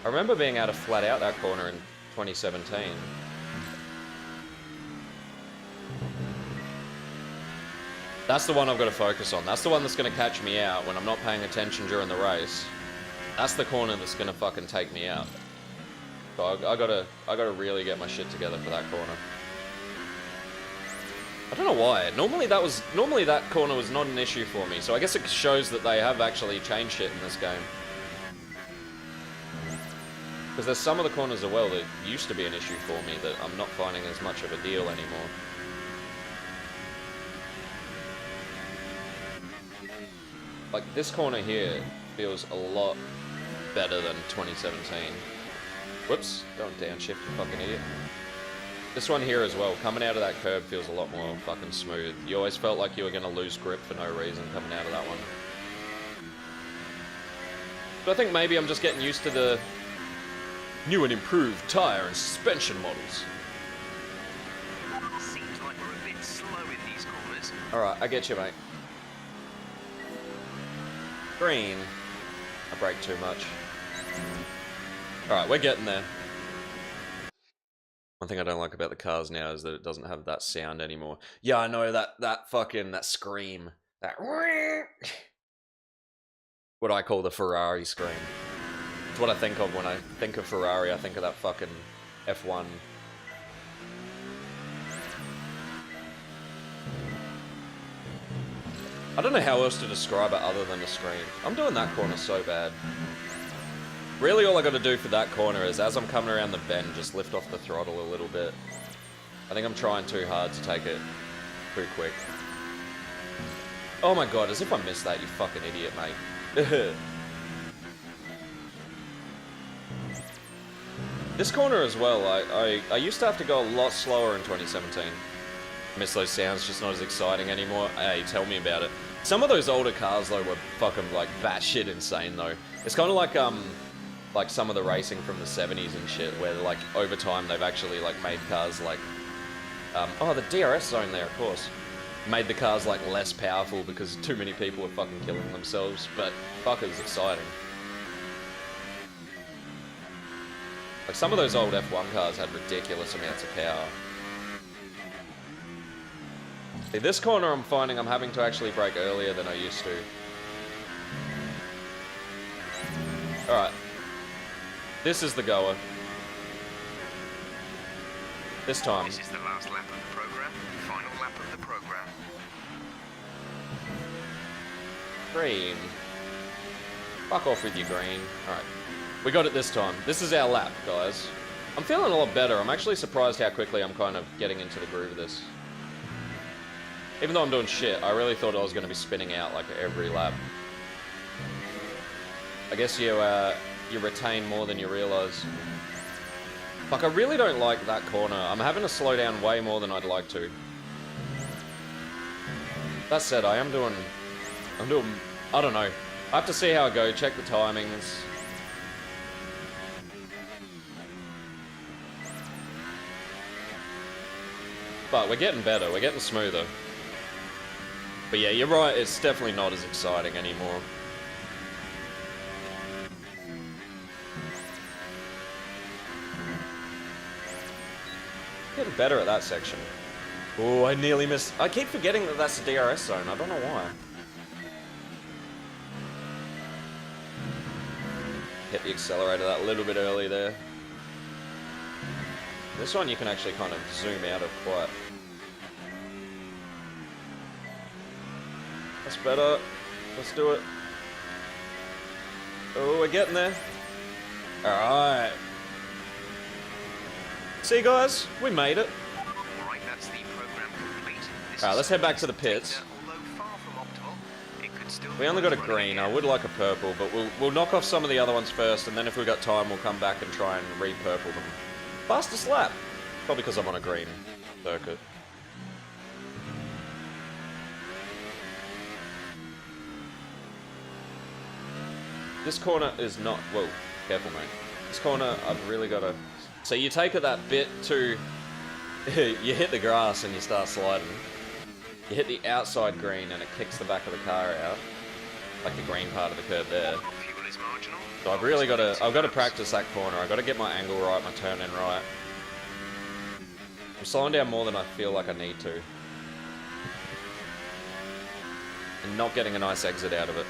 [SPEAKER 1] I remember being able to flat out that corner in 2017. That's the one I've got to focus on. That's the one that's going to catch me out when I'm not paying attention during the race. That's the corner that's going to fucking take me out. So I gotta really get my shit together for that corner. I don't know why. Normally that corner was not an issue for me, so I guess it shows that they have actually changed shit in this game. Because there's some of the corners as well that used to be an issue for me that I'm not finding as much of a deal anymore. like, this corner here feels a lot better than 2017. Whoops, don't downshift, you fucking idiot. This one here as well, coming out of that curb feels a lot more fucking smooth. You always felt like you were going to lose grip for no reason coming out of that one. But I think maybe I'm just getting used to the new and improved tyre and suspension models.
[SPEAKER 6] Seems like we're a bit slow in these corners.
[SPEAKER 1] Alright, I get you, mate. Green. I brake too much. Alright, we're getting there. One thing I don't like about the cars now is that it doesn't have that sound anymore. Yeah, I know, that scream. That what I call the Ferrari scream. It's what I think of when I think of Ferrari. I think of that fucking F1. I don't know how else to describe it other than the scream. I'm doing that corner so bad. Really, all I gotta do for that corner is, as I'm coming around the bend, just lift off the throttle a little bit. I think I'm trying too hard to take it too quick. Oh my god, as if I missed that, you fucking idiot, mate. This corner as well, I used to have to go a lot slower in 2017. I miss those sounds, just not as exciting anymore. Hey, tell me about it. Some of those older cars, though, were fucking, like, batshit insane, though. It's kind of like some of the racing from the 70s and shit, where, like, over time they've actually, like, made cars, like, oh, the DRS zone there, of course. Made the cars, like, less powerful because too many people were fucking killing themselves, but fuck, it was exciting. Like, some of those old F1 cars had ridiculous amounts of power. See, this corner I'm finding I'm having to actually brake earlier than I used to. Alright. This is the goer. This time.
[SPEAKER 6] This is the last lap of the program. Final lap of the program.
[SPEAKER 1] Green. Fuck off with your green. Alright. We got it this time. This is our lap, guys. I'm feeling a lot better. I'm actually surprised how quickly I'm kind of getting into the groove of this. Even though I'm doing shit, I really thought I was going to be spinning out like every lap. I guess you retain more than you realise. Fuck, I really don't like that corner. I'm having to slow down way more than I'd like to. That said, I'm doing, I don't know. I have to see how I go, check the timings. But we're getting better, we're getting smoother. But yeah, you're right, it's definitely not as exciting anymore. Getting better at that section. Oh, I nearly missed. I keep forgetting that that's the DRS zone. I don't know why. Hit the accelerator that little bit early there. This one you can actually kind of zoom out of quite. That's better. Let's do it. Oh, we're getting there. Alright. See, guys? We made it.
[SPEAKER 6] Alright, that's the program complete.
[SPEAKER 1] Alright, let's head back to the pits. We only got a green. I would like a purple, but we'll knock off some of the other ones first, and then if we've got time, we'll come back and try and re-purple them. Fastest lap. Probably because I'm on a green circuit. This corner is not... Whoa, careful, mate. This corner, I've really got to... So you take it that bit to... you hit the grass and you start sliding. You hit the outside green and it kicks the back of the car out. Like the green part of the curb there. So I've really got to... I've got to practice that corner. I've got to get my angle right, my turn in right. I'm slowing down more than I feel like I need to. And not getting a nice exit out of it.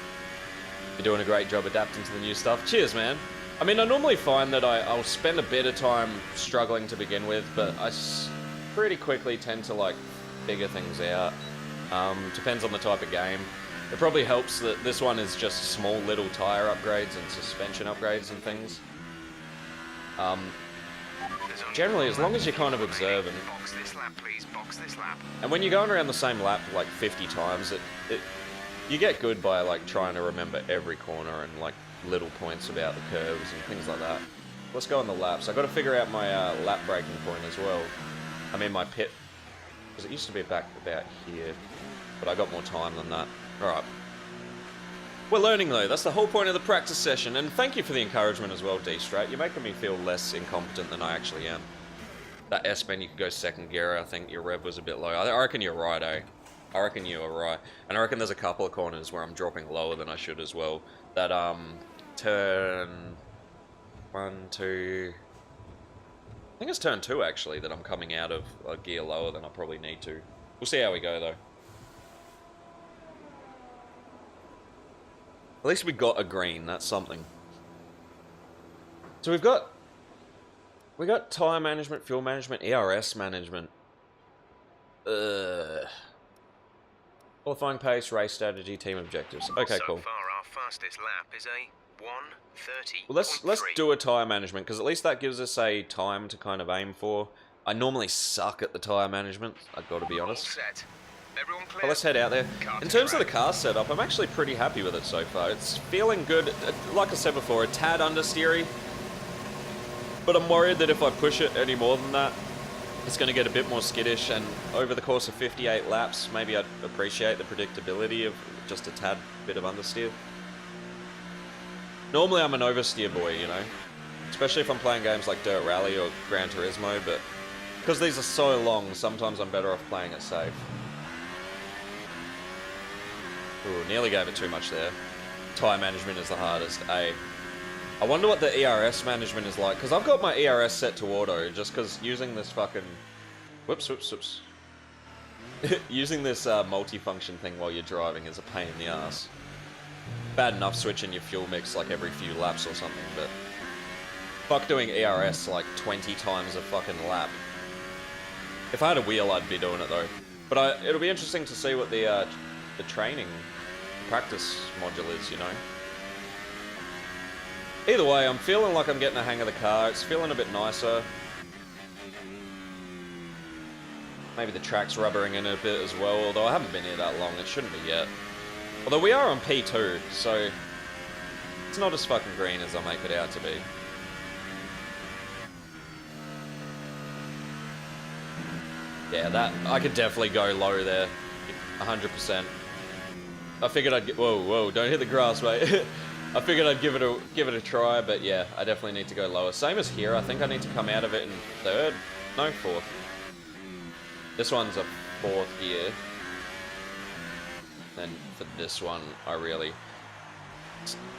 [SPEAKER 1] You're doing a great job adapting to the new stuff. Cheers, man. I mean, I normally find that I'll spend a bit of time struggling to begin with, but I pretty quickly tend to, like, figure things out. Depends on the type of game. It probably helps that this one is just small little tyre upgrades and suspension upgrades and things. Generally, as long as you're kind of observant. You get good by like trying to remember every corner and like little points about the curves and things like that. Let's go on the laps. I've got to figure out my lap breaking point as well. I mean my pit, because it used to be back about here, but I got more time than that. Alright. We're learning though, that's the whole point of the practice session, and thank you for the encouragement as well, D-Strat. You're making me feel less incompetent than I actually am. That S-bend you could go second gear, I think your rev was a bit low. I reckon you're right, eh? I reckon you are right. And I reckon there's a couple of corners where I'm dropping lower than I should as well. That, turn 1, 2... I think it's turn 2 actually that I'm coming out of a gear lower than I probably need to. We'll see how we go though. At least we got a green, that's something. So we got tyre management, fuel management, ERS management. Qualifying pace, race strategy, team objectives. Okay, cool.
[SPEAKER 6] So far, our fastest lap is a 1:30.
[SPEAKER 1] Well, let's do a tyre management, because at least that gives us a time to kind of aim for. I normally suck at the tyre management, I've got to be honest.
[SPEAKER 6] All set. Everyone clear?
[SPEAKER 1] But let's head out there.
[SPEAKER 6] Car
[SPEAKER 1] In
[SPEAKER 6] to
[SPEAKER 1] terms of the
[SPEAKER 6] track.
[SPEAKER 1] car setup, I'm actually pretty happy with it so far. It's feeling good. Like I said before, a tad understeery. But I'm worried that if I push it any more than that, it's going to get a bit more skittish, and over the course of 58 laps, maybe I'd appreciate the predictability of just a tad bit of understeer. Normally I'm an oversteer boy, you know, especially if I'm playing games like Dirt Rally or Gran Turismo, but because these are so long, sometimes I'm better off playing it safe. Ooh, nearly gave it too much there. Tyre management is the hardest, eh? I wonder what the ERS management is like, because I've got my ERS set to auto, just because using this fucking... Whoops. Using this multi-function thing while you're driving is a pain in the ass. Bad enough switching your fuel mix like every few laps or something, but... Fuck doing ERS like 20 times a fucking lap. If I had a wheel, I'd be doing it though. But it'll be interesting to see what the training practice module is, you know? Either way, I'm feeling like I'm getting the hang of the car. It's feeling a bit nicer. Maybe the track's rubbering in a bit as well, although I haven't been here that long. It shouldn't be yet. Although we are on P2, so it's not as fucking green as I make it out to be. Yeah, that I could definitely go low there, 100%. I figured I'd get whoa, don't hit the grass, mate. I figured I'd give it a try, but yeah, I definitely need to go lower. Same as here, I think I need to come out of it in third, no, fourth. This one's a fourth gear. Then for this one,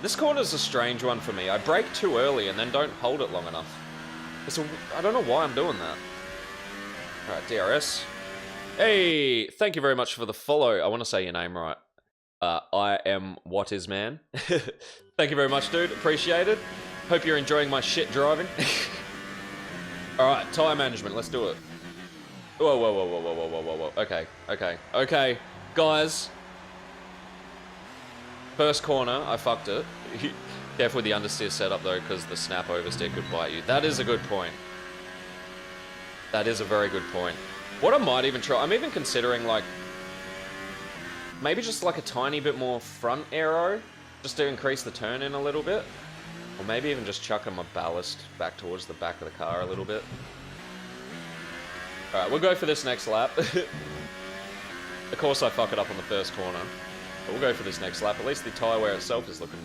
[SPEAKER 1] this corner's a strange one for me. I brake too early and then don't hold it long enough. I don't know why I'm doing that. Alright, DRS. Hey, thank you very much for the follow. I want to say your name right. I am What Is Man. Thank you very much, dude. Appreciate it. Hope you're enjoying my shit driving. Alright, tyre management. Let's do it. Whoa. Okay. Guys. First corner, I fucked it. Careful with the understeer setup though, because the snap oversteer could bite you. That is a good point. That is a very good point. What I might even try, I'm even considering like, maybe just like a tiny bit more front aero, just to increase the turn in a little bit. Or maybe even just chucking my ballast back towards the back of the car a little bit. Alright, we'll go for this next lap. Of course I fuck it up on the first corner. But we'll go for this next lap. At least the tyre wear itself is looking...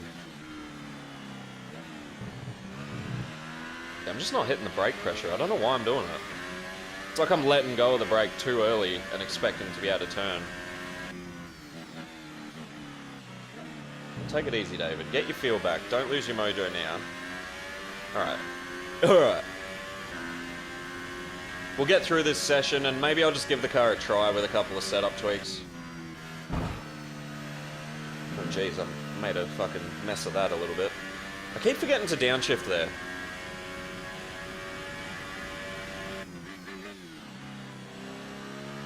[SPEAKER 1] Yeah, I'm just not hitting the brake pressure. I don't know why I'm doing it. It's like I'm letting go of the brake too early and expecting to be able to turn. Take it easy, David. Get your feel back. Don't lose your mojo now. Alright. We'll get through this session and maybe I'll just give the car a try with a couple of setup tweaks. Oh jeez, I made a fucking mess of that a little bit. I keep forgetting to downshift there.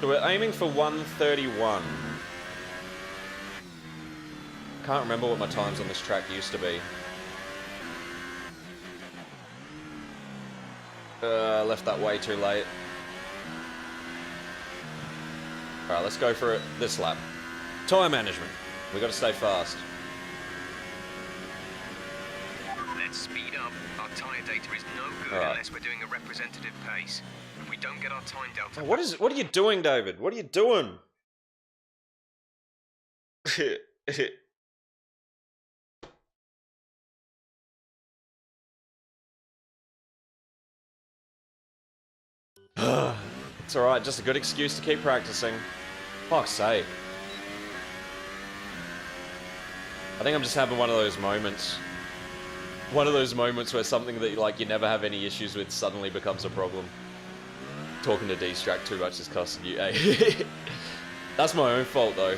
[SPEAKER 1] So we're aiming for 131. Can't remember what my times on this track used to be. Left that way too late. Alright, let's go for it this lap. Tyre management. We gotta stay fast.
[SPEAKER 6] Let's speed up. Our tyre data is no good unless we're doing a representative pace. If we don't get our time delta...
[SPEAKER 1] Oh, what are you doing, David? What are you doing? It's alright, just a good excuse to keep practicing. Fuck's sake. I think I'm just having one of those moments. One of those moments where something that like you never have any issues with suddenly becomes a problem. Talking to D-Strack too much is costing you, eh? That's my own fault though.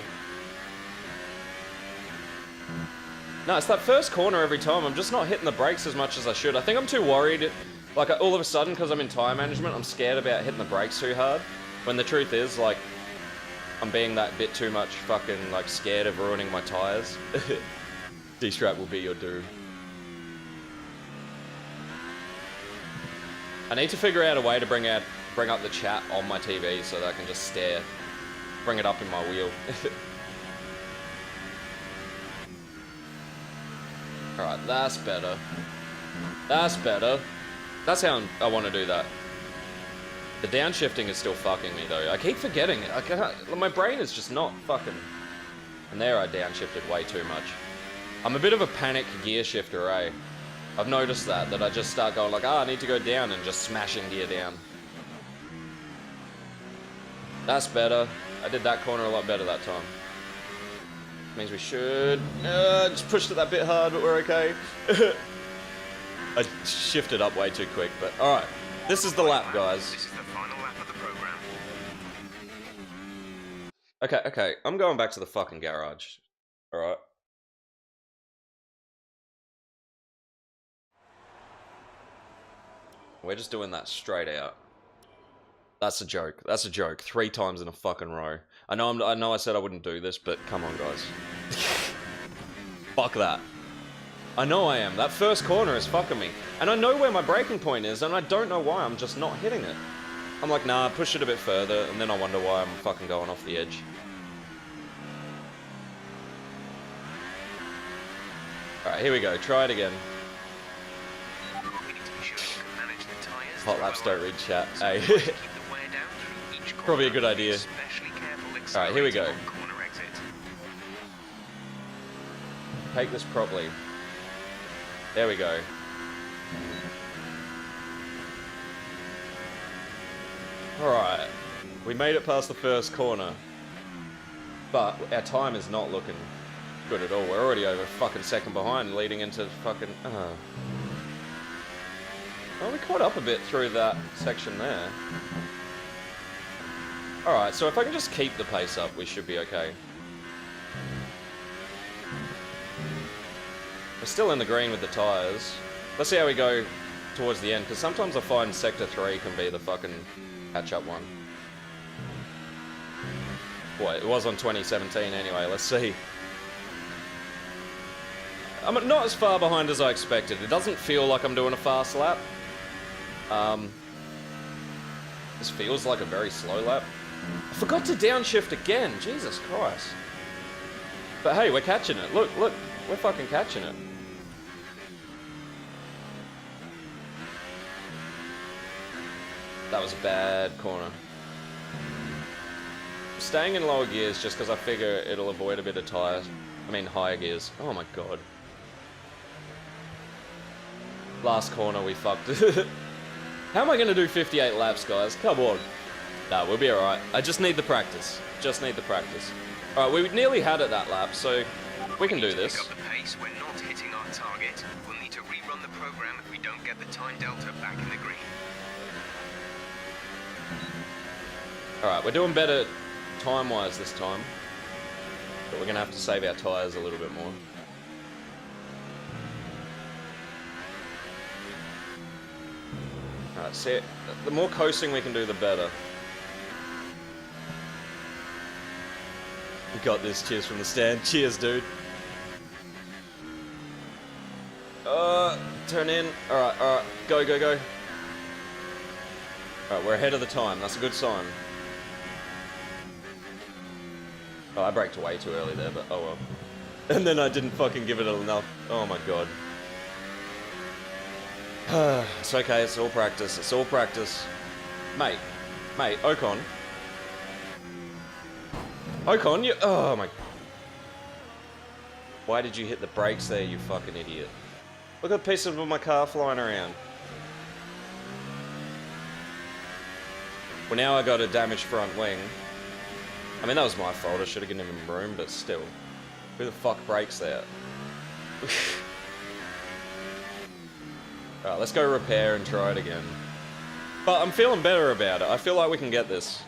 [SPEAKER 1] No, it's that first corner every time. I'm just not hitting the brakes as much as I should. I think I'm too worried. Like, all of a sudden, because I'm in tyre management, I'm scared about hitting the brakes too hard. When the truth is, like, I'm being that bit too much fucking, like, scared of ruining my tyres. D-Strap will be your doom. I need to figure out a way to bring up the chat on my TV so that I can just bring it up in my wheel. Alright, that's better. That's better. That's how I want to do that. The downshifting is still fucking me though. I keep forgetting it. My brain is just not fucking... And there I downshifted way too much. I'm a bit of a panic gear shifter, eh? I've noticed that I just start going like, I need to go down and just smashing gear down. That's better. I did that corner a lot better that time. Means we should... just pushed it that bit hard, but we're okay. I shifted up way too quick, but alright. This is the lap, guys.
[SPEAKER 6] This is the final lap of the program.
[SPEAKER 1] Okay. I'm going back to the fucking garage. Alright. We're just doing that straight out. That's a joke. That's a joke. 3 times in a fucking row. I know I said I wouldn't do this, but come on, guys. Fuck that. I know I am. That first corner is fucking me. And I know where my braking point is, and I don't know why I'm just not hitting it. I'm like, nah, push it a bit further, and then I wonder why I'm fucking going off the edge. Alright, here we go. Try it again. Hot laps don't read chat. Hey. Probably a good idea. Alright, here we go. Take this properly. There we go. Alright. We made it past the first corner. But our time is not looking good at all. We're already over fucking second behind, leading into fucking... Well, we caught up a bit through that section there. Alright, so if I can just keep the pace up, we should be okay. We're still in the green with the tyres. Let's see how we go towards the end, because sometimes I find Sector 3 can be the fucking catch-up one. Well, it was on 2017 anyway, let's see. I'm not as far behind as I expected. It doesn't feel like I'm doing a fast lap. This feels like a very slow lap. I forgot to downshift again, Jesus Christ. But hey, we're catching it. Look, we're fucking catching it. That was a bad corner. Staying in lower gears just because I figure it'll avoid a bit of higher gears. Oh my god. Last corner we fucked. How am I going to do 58 laps, guys? Come on. Nah, we'll be alright. I just need the practice. Just need the practice. Alright, we nearly had it that lap, so we can do this.
[SPEAKER 6] Pick up the pace. We're not hitting our target. We'll need to rerun the program if we don't get the time delta back in the green.
[SPEAKER 1] Alright, we're doing better time-wise this time. But we're going to have to save our tyres a little bit more. Alright, see, the more coasting we can do, the better. We got this. Cheers from the stand. Cheers, dude. Turn in. Alright, go. Alright, we're ahead of the time. That's a good sign. Oh, I braked way too early there, but oh well. And then I didn't fucking give it enough. Oh my god. It's okay, it's all practice. It's all practice. Mate, Ocon. Ocon, you... Oh my... Why did you hit the brakes there, you fucking idiot? Look at the pieces of my car flying around. Well, now I got a damaged front wing. I mean, that was my fault. I should have given him room, but still. Who the fuck brakes there? Alright, let's go repair and try it again. But I'm feeling better about it. I feel like we can get this.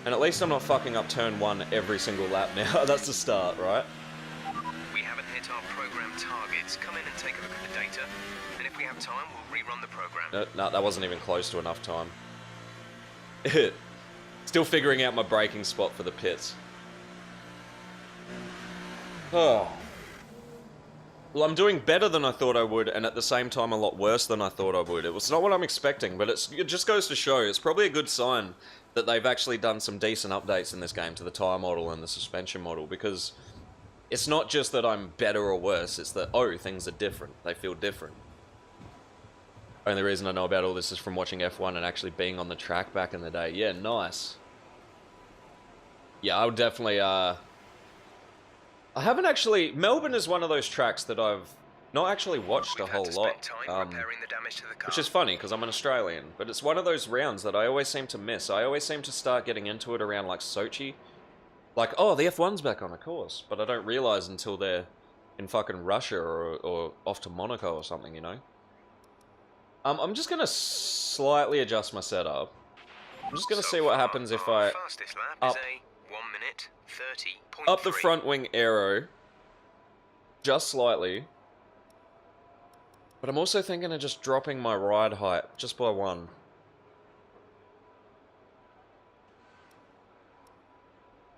[SPEAKER 1] And at least I'm not fucking up turn 1 every single lap now. That's the start, right?
[SPEAKER 6] We haven't hit our program targets. Come in and take a look at the data. And if we have time, we'll rerun the program.
[SPEAKER 1] No, that wasn't even close to enough time. Still figuring out my braking spot for the pits. Oh. Well, I'm doing better than I thought I would, and at the same time a lot worse than I thought I would. It was not what I'm expecting, but it just goes to show, it's probably a good sign that they've actually done some decent updates in this game to the tyre model and the suspension model, because it's not just that I'm better or worse, it's that, oh, things are different. They feel different. Only reason I know about all this is from watching F1 and actually being on the track back in the day. Yeah, nice. Yeah, I would definitely, I haven't actually... Melbourne is one of those tracks that I've not actually watched a whole lot. Which is funny, because I'm an Australian. But it's one of those rounds that I always seem to miss. I always seem to start getting into it around, like, Sochi. Like, oh, the F1's back on, of course. But I don't realise until they're in fucking Russia or off to Monaco or something, you know? I'm just going to slightly adjust my setup. I'm just going to see what happens if I up the front wing aero just slightly. But I'm also thinking of just dropping my ride height just by 1.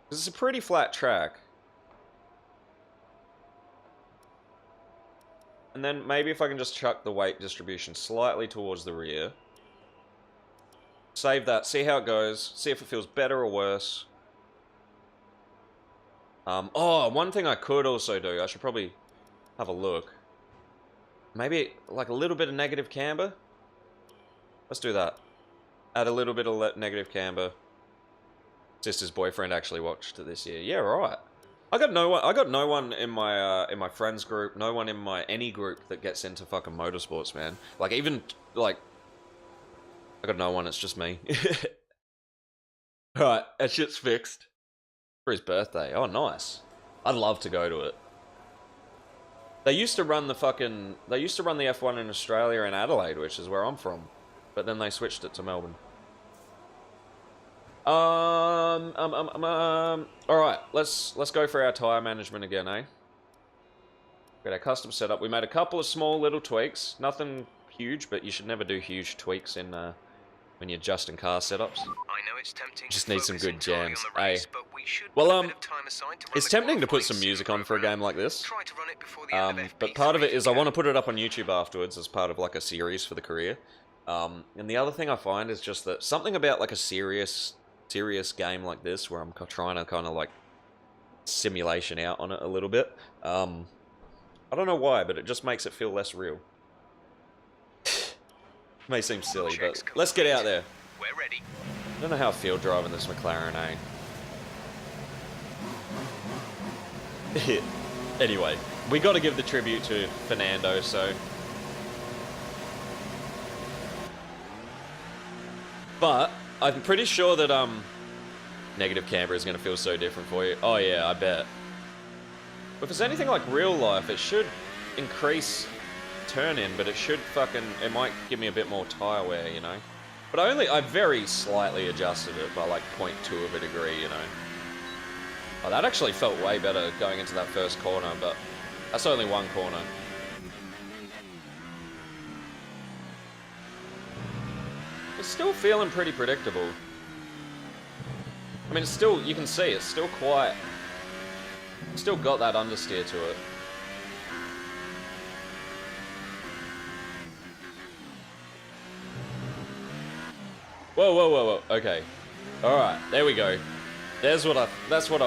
[SPEAKER 1] It's a pretty flat track. And then maybe if I can just chuck the weight distribution slightly towards the rear. Save that, see how it goes, see if it feels better or worse. Oh, one thing I could also do, I should probably have a look. Maybe like a little bit of negative camber? Let's do that. Add a little bit of negative camber. Sister's boyfriend actually watched it this year. Yeah, right. I got no one in my friends group, no one in my any group that gets into fucking motorsports, man. Like even like I got no one, it's just me. Alright, that shit's fixed. For his birthday. Oh nice. I'd love to go to it. They used to run the F1 in Australia in Adelaide, which is where I'm from. But then they switched it to Melbourne. Alright, let's go for our tyre management again, eh? Got our custom setup. We made a couple of small little tweaks. Nothing huge, but you should never do huge tweaks in when you're adjusting car setups.
[SPEAKER 6] I know it's tempting.
[SPEAKER 1] Just need some good jams. Hey. Well, it's tempting to put some music on for a game like this. But part of it is I want to put it up on YouTube afterwards as part of like a series for the career. And the other thing I find is just that something about like a serious game like this where I'm trying to kind of like simulation out on it a little bit. I don't know why, but it just makes it feel less real. May seem silly, but let's get out there.
[SPEAKER 6] We're ready.
[SPEAKER 1] I don't know how I feel driving this McLaren, eh? Anyway, we got to give the tribute to Fernando, so... But, I'm pretty sure that, negative camber is going to feel so different for you. Oh yeah, I bet. But if it's anything like real life, it should increase turn-in, but it might give me a bit more tyre wear, you know? But I very slightly adjusted it by like 0.2 of a degree, you know? Oh, that actually felt way better going into that first corner, but that's only one corner. It's still feeling pretty predictable. I mean, it's still, you can see, it's still quite... Still got that understeer to it. Whoa, whoa, whoa, whoa. Okay. Alright, there we go. That's what I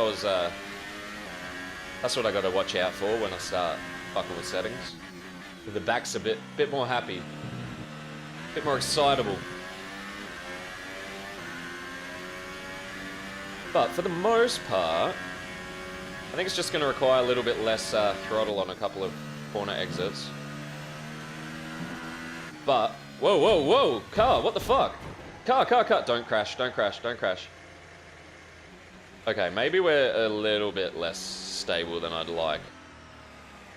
[SPEAKER 1] was, that's what I gotta watch out for when I start fucking with settings. The back's a bit more happy. A bit more excitable. But for the most part, I think it's just gonna require a little bit less throttle on a couple of corner exits. But, whoa, car, what the fuck? Car, don't crash. Okay, maybe we're a little bit less stable than I'd like.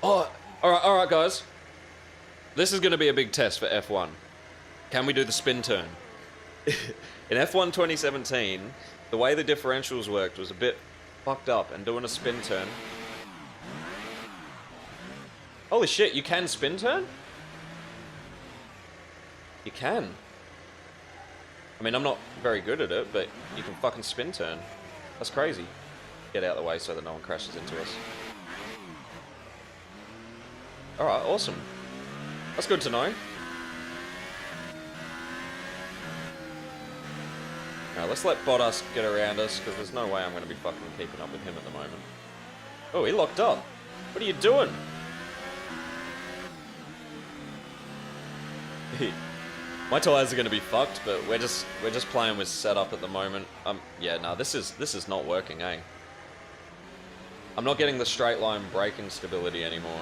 [SPEAKER 1] Oh, alright guys. This is gonna be a big test for F1. Can we do the spin turn? In F1 2017, the way the differentials worked was a bit fucked up, and doing a spin turn... Holy shit, you can spin turn? You can. I mean, I'm not very good at it, but you can fucking spin turn. That's crazy. Get out of the way so that no one crashes into us. Alright, awesome. That's good to know. Now, let's let Bottas get around us, because there's no way I'm going to be fucking keeping up with him at the moment. Oh, he locked up. What are you doing? My tyres are going to be fucked, but we're just playing with setup at the moment. Yeah, no, this is not working, eh? I'm not getting the straight line braking stability anymore.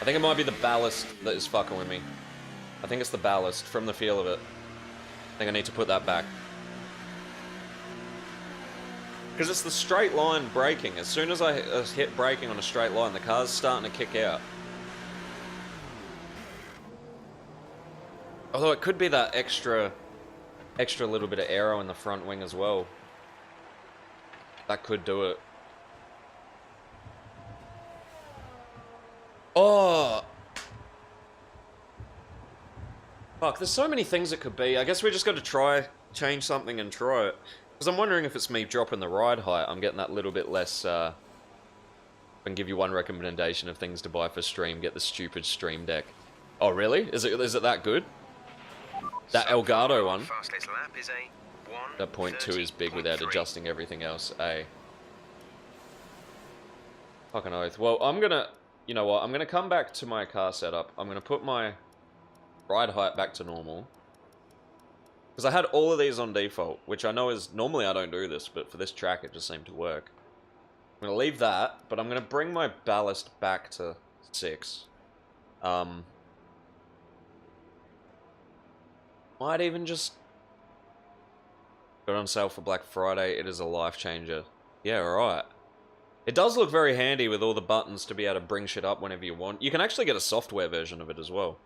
[SPEAKER 1] I think it might be the ballast that is fucking with me. I think it's the ballast, from the feel of it. I think I need to put that back. Because it's the straight line braking. As soon as I hit braking on a straight line, the car's starting to kick out. Although it could be that extra little bit of aero in the front wing as well. That could do it. Oh! Fuck, there's so many things it could be. I guess we just got to change something and try it. Because I'm wondering if it's me dropping the ride height. I'm getting that little bit less, I can give you one recommendation of things to buy for stream. Get the stupid Stream Deck. Oh, really? Is it that good? That Elgato one.
[SPEAKER 6] Fastest lap is a
[SPEAKER 1] That 0.2 is big without adjusting everything else, eh? Fucking oath. Well, I'm gonna... You know what? I'm gonna come back to my car setup. I'm gonna put my ride height back to normal. Because I had all of these on default, which I know is... Normally I don't do this, but for this track it just seemed to work. I'm gonna leave that, but I'm gonna bring my ballast back to 6. Might even just... Got on sale for Black Friday. It is a life changer. Yeah, right. It does look very handy with all the buttons to be able to bring shit up whenever you want. You can actually get a software version of it as well.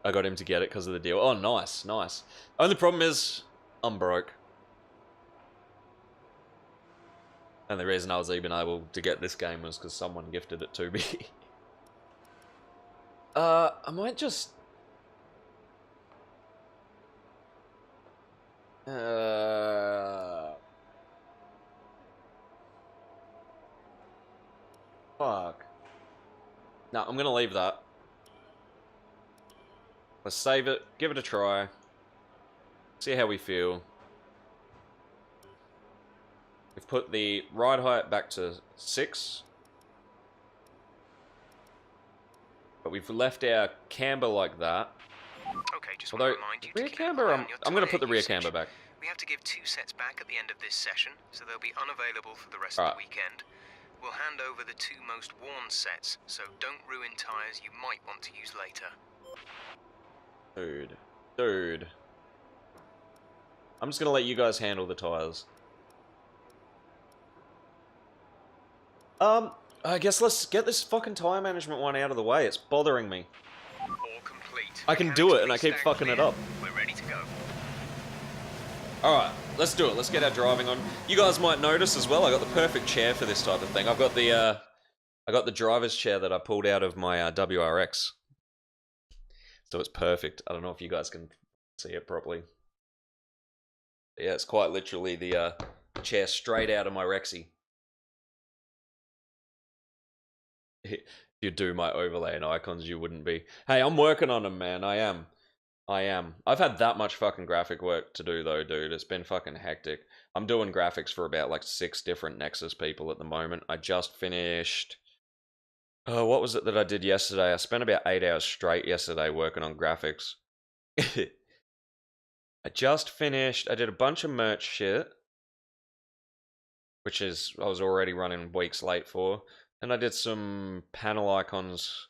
[SPEAKER 1] I got him to get it because of the deal. Oh, nice, nice. Only problem is, I'm broke. And the reason I was even able to get this game was because someone gifted it to me. I might just... Fuck. No, I'm gonna leave that. Let's save it, give it a try. See how we feel. We've put the ride height back to 6. But we've left our camber like that.
[SPEAKER 6] Okay, just
[SPEAKER 1] Although,
[SPEAKER 6] want to remind you
[SPEAKER 1] rear
[SPEAKER 6] to keep an
[SPEAKER 1] camber,
[SPEAKER 6] eye on your
[SPEAKER 1] I'm gonna
[SPEAKER 6] tyre
[SPEAKER 1] put the rear
[SPEAKER 6] usage.
[SPEAKER 1] camber back.
[SPEAKER 6] We have to give 2 sets back at the end of this session, so they'll be unavailable for the rest
[SPEAKER 1] All
[SPEAKER 6] of
[SPEAKER 1] right.
[SPEAKER 6] the weekend. We'll hand over the 2 most worn sets, so don't ruin tyres you might want to use later.
[SPEAKER 1] Dude. I'm just gonna let you guys handle the tires. I guess let's get this fucking tire management one out of the way. It's bothering me.
[SPEAKER 6] All complete.
[SPEAKER 1] I can do it, and I keep fucking it up.
[SPEAKER 6] We're ready to go.
[SPEAKER 1] Alright, let's do it. Let's get our driving on. You guys might notice as well, I got the perfect chair for this type of thing. I've got the, I got the driver's chair that I pulled out of my WRX. So it's perfect. I don't know if you guys can see it properly. Yeah, it's quite literally the chair straight out of my Rexy. If you do my overlay and icons, you wouldn't be. Hey, I'm working on them, man. I am. I am. I've had that much fucking graphic work to do though, dude. It's been fucking hectic. I'm doing graphics for about like 6 different Nexus people at the moment. I just finished... Oh, what was it that I did yesterday? I spent about 8 hours straight yesterday working on graphics. I just finished... I did a bunch of merch shit, which is I was already running weeks late for. And I did some panel icons.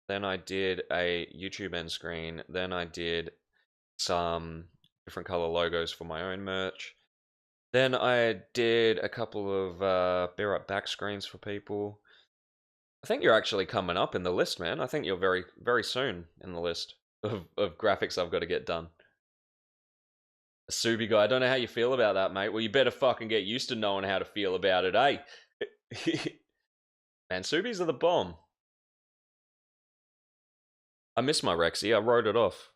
[SPEAKER 1] Then I did a YouTube end screen. Then I did some different color logos for my own merch. Then I did a couple of beer up back screens for people. I think you're actually coming up in the list, man. I think you're very, very soon in the list of graphics I've got to get done. A Subi guy, I don't know how you feel about that, mate. Well, you better fucking get used to knowing how to feel about it, eh? Man, Subis are the bomb. I miss my Rexy. I wrote it off.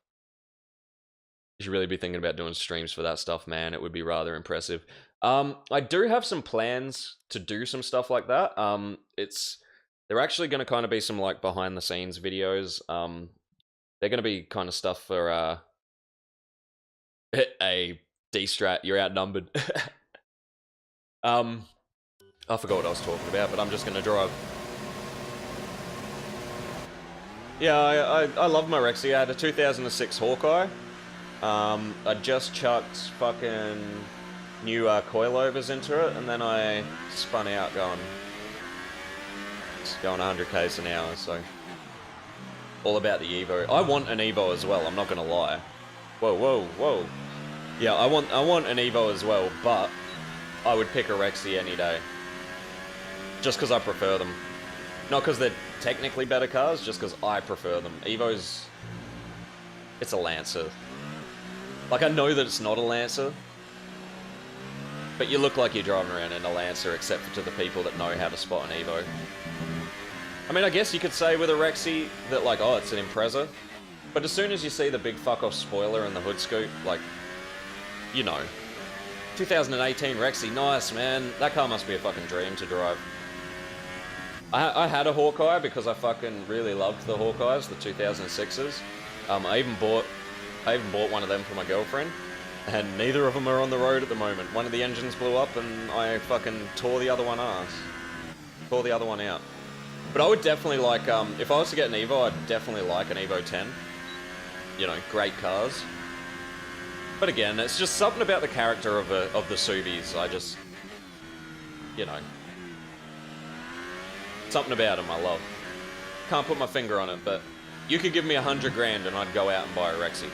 [SPEAKER 1] You should really be thinking about doing streams for that stuff, man. It would be rather impressive. I do have some plans to do some stuff like that. They're actually going to kind of be some like behind the scenes videos. They're going to be kind of stuff for a D-strat. You're outnumbered. I forgot what I was talking about, but I'm just going to drive. Yeah, I love my Rexy. I had a 2006 Hawkeye. I just chucked fucking new coilovers into it, and then I spun out going 100 k's an hour, so all about the Evo. I want an Evo as well, I'm not gonna lie. Whoa. Yeah, I want an Evo as well, but I would pick a Rexy any day. Just because I prefer them. Not because they're technically better cars, just because I prefer them. Evo's... it's a Lancer. Like, I know that it's not a Lancer, but you look like you're driving around in a Lancer, except for to the people that know how to spot an Evo. I mean, I guess you could say with a Rexy that, like, oh, it's an Impreza, but as soon as you see the big fuck-off spoiler and the hood scoop, like, you know. 2018 Rexy, nice, man. That car must be a fucking dream to drive. I had a Hawkeye because I fucking really loved the Hawkeyes, the 2006s. I even bought one of them for my girlfriend, and neither of them are on the road at the moment. One of the engines blew up, and I fucking tore the other one out. But I would definitely like, if I was to get an Evo, I'd definitely like an Evo 10. You know, great cars. But again, it's just something about the character of the Subis. I just, you know, something about them I love. Can't put my finger on it, but you could give me 100 grand and I'd go out and buy a Rexy.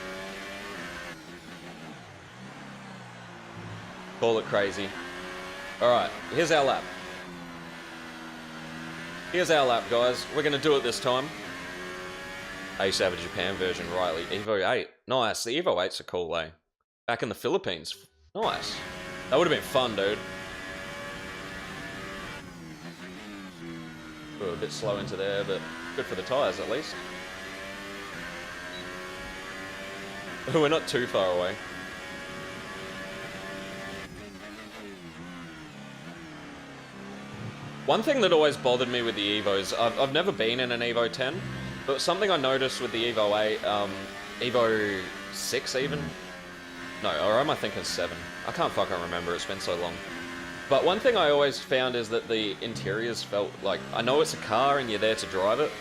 [SPEAKER 1] Call it crazy. Alright, here's our lap. Here's our lap, guys. We're going to do it this time. I used to have a Japan version, rightly. Evo 8. Nice. The Evo 8's a cool, eh? Back in the Philippines. Nice. That would have been fun, dude. Ooh, a bit slow into there, but good for the tyres, at least. We're not too far away. One thing that always bothered me with the Evos, I've never been in an Evo 10, but something I noticed with the Evo 8, Evo 6 even? No, or am I thinking 7? I can't fucking remember, it's been so long. But one thing I always found is that the interiors felt like, I know it's a car and you're there to drive it,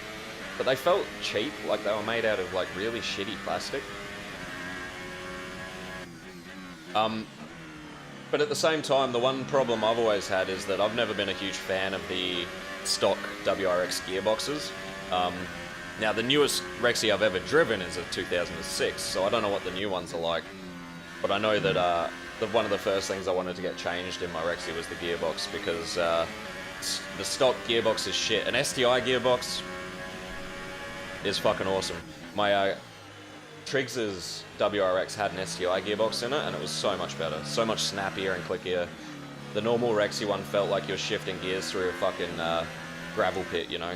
[SPEAKER 1] but they felt cheap, like they were made out of like really shitty plastic. But at the same time, the one problem I've always had is that I've never been a huge fan of the stock WRX gearboxes. Now, the newest Rexy I've ever driven is a 2006, so I don't know what the new ones are like. But I know that one of the first things I wanted to get changed in my Rexy was the gearbox, because the stock gearbox is shit. An STI gearbox is fucking awesome. My Triggs's WRX had an STI gearbox in it, and it was so much better. So much snappier and clickier. The normal Rexy one felt like you were shifting gears through a fucking gravel pit, you know?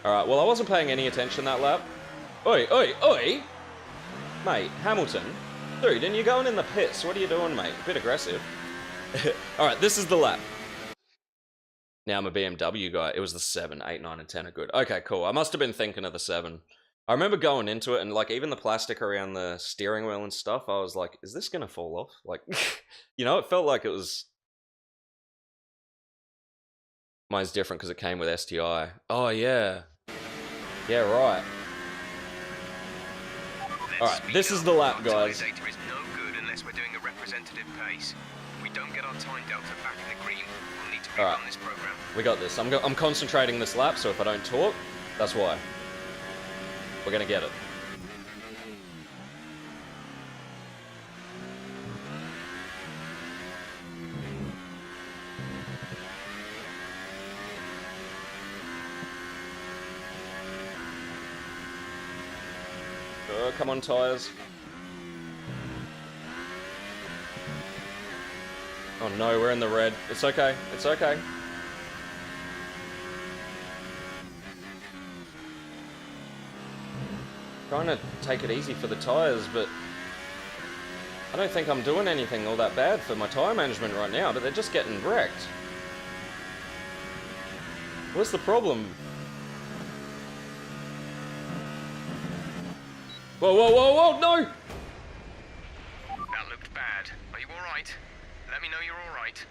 [SPEAKER 1] Alright, well I wasn't paying any attention that lap. Oi, oi, oi! Mate, Hamilton. Dude, and you're going in the pits. What are you doing, mate? A bit aggressive. Alright, this is the lap. Now I'm a BMW guy. It was the 7, 8, 9, and 10 are good. Okay, cool. I must have been thinking of the 7. I remember going into it and like even the plastic around the steering wheel and stuff, I was like, is this gonna fall off? Like, you know, it felt like it was... Mine's different because it came with STI. Oh, yeah. Yeah, right. Alright, this is the lap, guys.
[SPEAKER 6] Data is no good unless we're doing a representative pace. If we don't get our time delta back in the green, we'll need to rerun this program.
[SPEAKER 1] We got this. I'm concentrating this lap, so if I don't talk, that's why. We're gonna get it. Oh, come on, tires. Oh no, we're in the red. It's okay. It's okay. Trying to take it easy for the tires, but I don't think I'm doing anything all that bad for my tire management right now, but they're just getting wrecked. What's the problem? Whoa, whoa, whoa, whoa, no!
[SPEAKER 6] That looked bad. Are you alright? Let me know you're alright.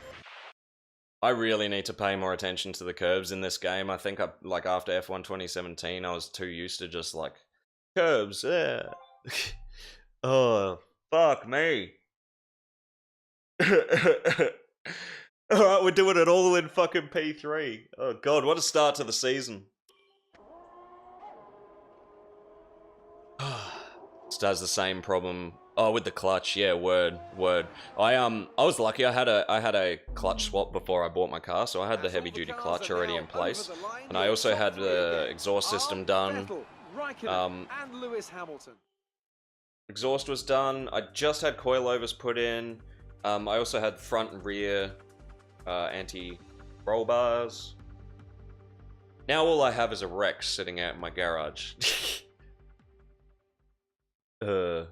[SPEAKER 1] I really need to pay more attention to the curbs in this game. I think like after F1 2017, I was too used to just like, curbs, yeah. Oh, fuck me. Alright, we're doing it all in fucking P3. Oh god, what a start to the season. Still has the same problem. Oh, with the clutch, yeah, word. I was lucky. I had a clutch swap before I bought my car, so I had the heavy duty clutch already in place, and I also had the exhaust system done.
[SPEAKER 5] And Lewis Hamilton.
[SPEAKER 1] Exhaust was done. I just had coilovers put in. I also had front and rear anti-roll bars. Now all I have is a Rex sitting out in my garage. Well,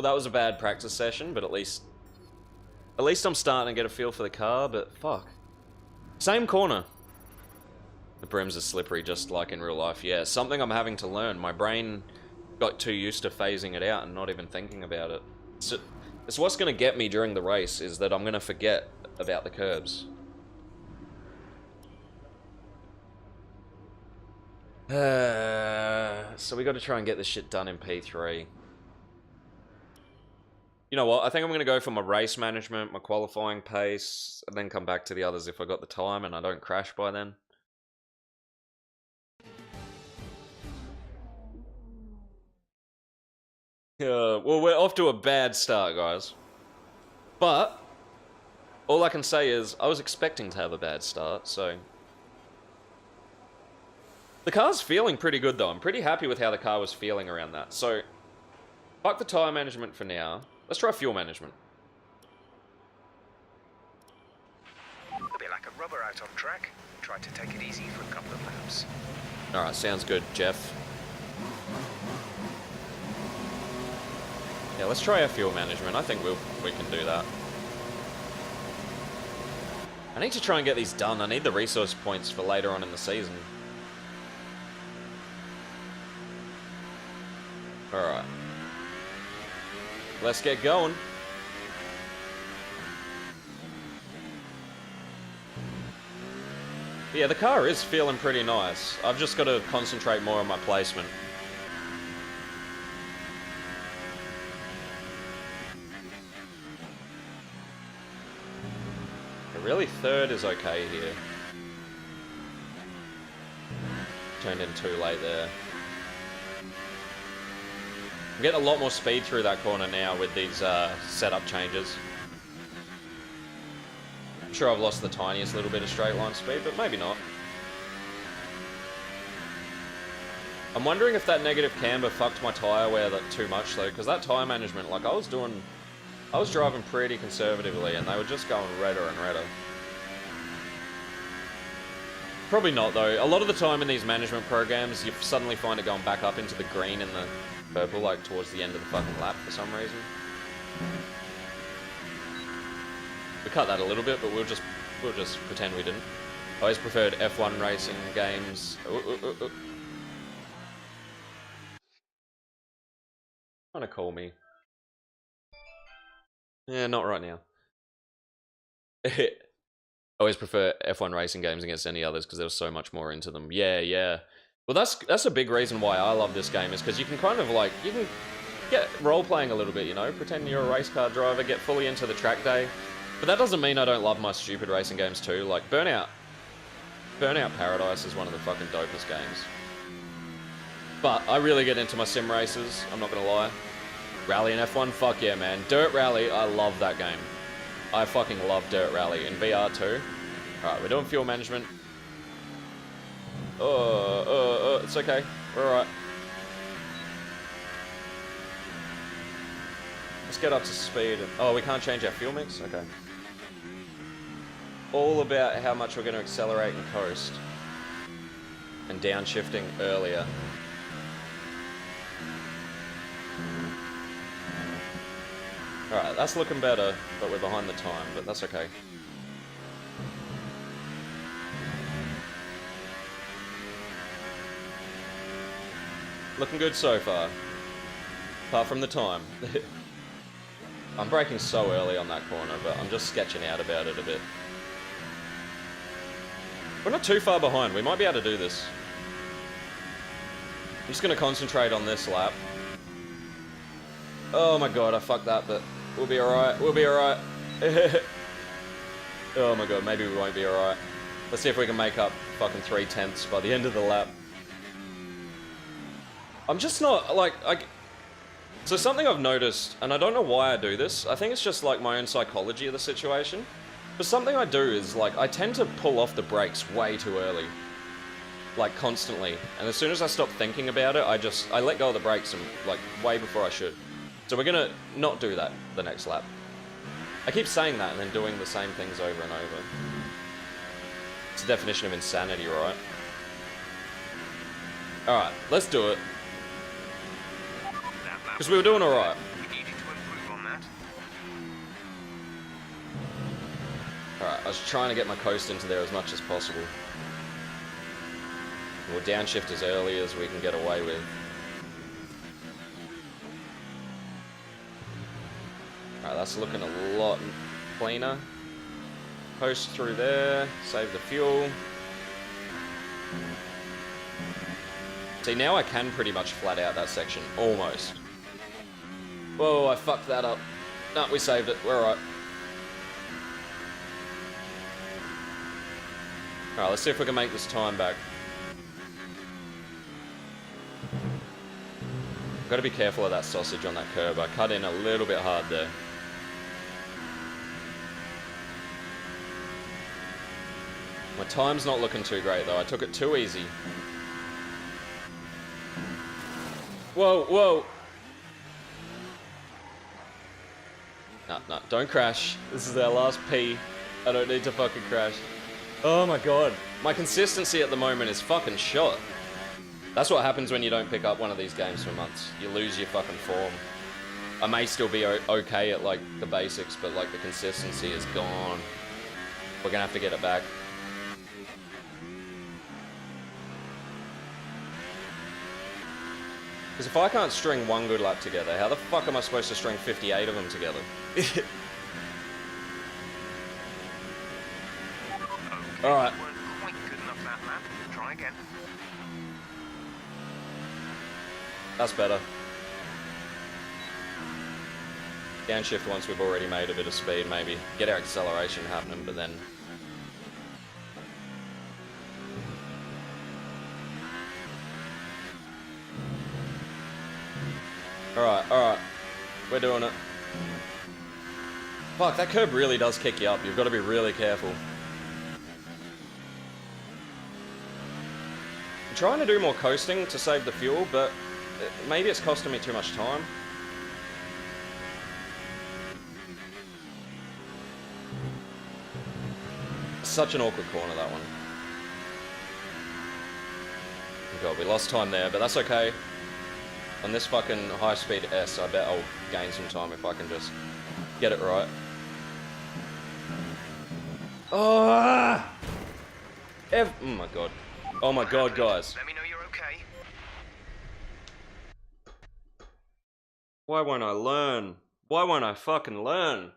[SPEAKER 1] that was a bad practice session, but at least I'm starting to get a feel for the car, but fuck. Same corner. The brims are slippery, just like in real life. Yeah, something I'm having to learn. My brain got too used to phasing it out and not even thinking about it. So, it's what's going to get me during the race, is that I'm going to forget about the curbs. So we got to try and get this shit done in P3. You know what? I think I'm going to go for my race management, my qualifying pace, and then come back to the others if I got the time and I don't crash by then. Well, we're off to a bad start, guys. But all I can say is I was expecting to have a bad start, so... The car's feeling pretty good, though. I'm pretty happy with how the car was feeling around that. So, fuck the tyre management for now. Let's try fuel management.
[SPEAKER 6] A bit like a rubber out on track. Try to take it easy for a couple of laps.
[SPEAKER 1] Alright, sounds good, Jeff. Yeah, let's try our fuel management. I think we can do that. I need to try and get these done. I need the resource points for later on in the season. Alright. Let's get going. Yeah, the car is feeling pretty nice. I've just got to concentrate more on my placement. Really, third is okay here. Turned in too late there. I'm getting a lot more speed through that corner now with these setup changes. I'm sure I've lost the tiniest little bit of straight line speed, but maybe not. I'm wondering if that negative camber fucked my tyre wear too much though, because that tyre management, like I was driving pretty conservatively and they were just going redder and redder. Probably not though. A lot of the time in these management programs, you suddenly find it going back up into the green and the purple, like towards the end of the fucking lap for some reason. We cut that a little bit, but we'll just pretend we didn't. always preferred F1 racing games. Trying to call me. Yeah, not right now. Always prefer F1 racing games against any others because there was so much more into them. Yeah, yeah. Well, that's a big reason why I love this game, is because you can kind of like, you can get role-playing a little bit, you know? Pretend you're a race car driver, get fully into the track day. But that doesn't mean I don't love my stupid racing games too. Like, Burnout Paradise is one of the fucking dopest games. But I really get into my sim races, I'm not gonna lie. Rally and F1, fuck yeah, man. Dirt Rally, I love that game. I fucking love Dirt Rally in VR too. Alright, we're doing fuel management. It's okay. We're alright. Let's get up to speed. Oh, we can't change our fuel mix? Okay. All about how much we're going to accelerate and coast. And downshifting earlier. Alright, that's looking better, but we're behind the time, but that's okay. Looking good so far. Apart from the time. I'm braking so early on that corner, but I'm just sketching out about it a bit. We're not too far behind, we might be able to do this. I'm just going to concentrate on this lap. Oh my god, I fucked that, but we'll be alright, we'll be alright. Oh my god, maybe we won't be alright. Let's see if we can make up fucking 3/10 by the end of the lap. I'm just not, like, so something I've noticed, and I don't know why I do this, I think it's just like my own psychology of the situation, but something I do is, like, I tend to pull off the brakes way too early. Like, constantly. And as soon as I stop thinking about it, I let go of the brakes, and, like, way before I should. So we're gonna not do that the next lap. I keep saying that and then doing the same things over and over. It's the definition of insanity, right? Alright, let's do it. Because we were doing alright. Alright, I was trying to get my coast into there as much as possible. We'll downshift as early as we can get away with. Alright, that's looking a lot cleaner. Coast through there, save the fuel. See, now I can pretty much flat out that section, almost. Whoa, I fucked that up. No, we saved it, we're alright. Alright, let's see if we can make this time back. Gotta be careful of that sausage on that curb. I cut in a little bit hard there. My time's not looking too great though. I took it too easy. Whoa, whoa. No, don't crash. This is our last P. I don't need to fucking crash. Oh my god. My consistency at the moment is fucking shot. That's what happens when you don't pick up one of these games for months. You lose your fucking form. I may still be okay at, like, the basics, but, like, the consistency is gone. We're gonna have to get it back. Because if I can't string one good lap together, how the fuck am I supposed to string 58 of them together? Alright.
[SPEAKER 6] Quite good enough that lap. Try again.
[SPEAKER 1] That's better. Downshift once we've already made a bit of speed, maybe. Get our acceleration happening, but then... Alright. We're doing it. Fuck, that curb really does kick you up. You've got to be really careful. I'm trying to do more coasting to save the fuel, but maybe it's costing me too much time. Such an awkward corner, that one. God, we lost time there, but that's okay. On this fucking high-speed S, I bet I'll gain some time if I can just get it right. Oh! Oh my god. Oh my god, guys.
[SPEAKER 6] Let me know you're okay.
[SPEAKER 1] Why won't I learn? Why won't I fucking learn?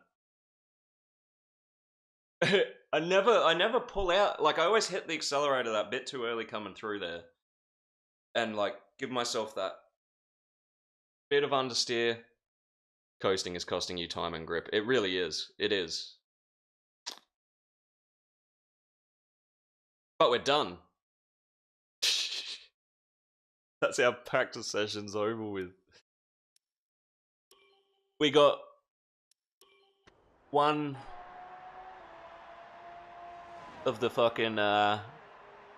[SPEAKER 1] I never pull out. Like, I always hit the accelerator that bit too early coming through there. And, like, give myself that bit of understeer. Coasting is costing you time and grip. It really is. It is. But we're done. That's our practice session's over with. We got one of the fucking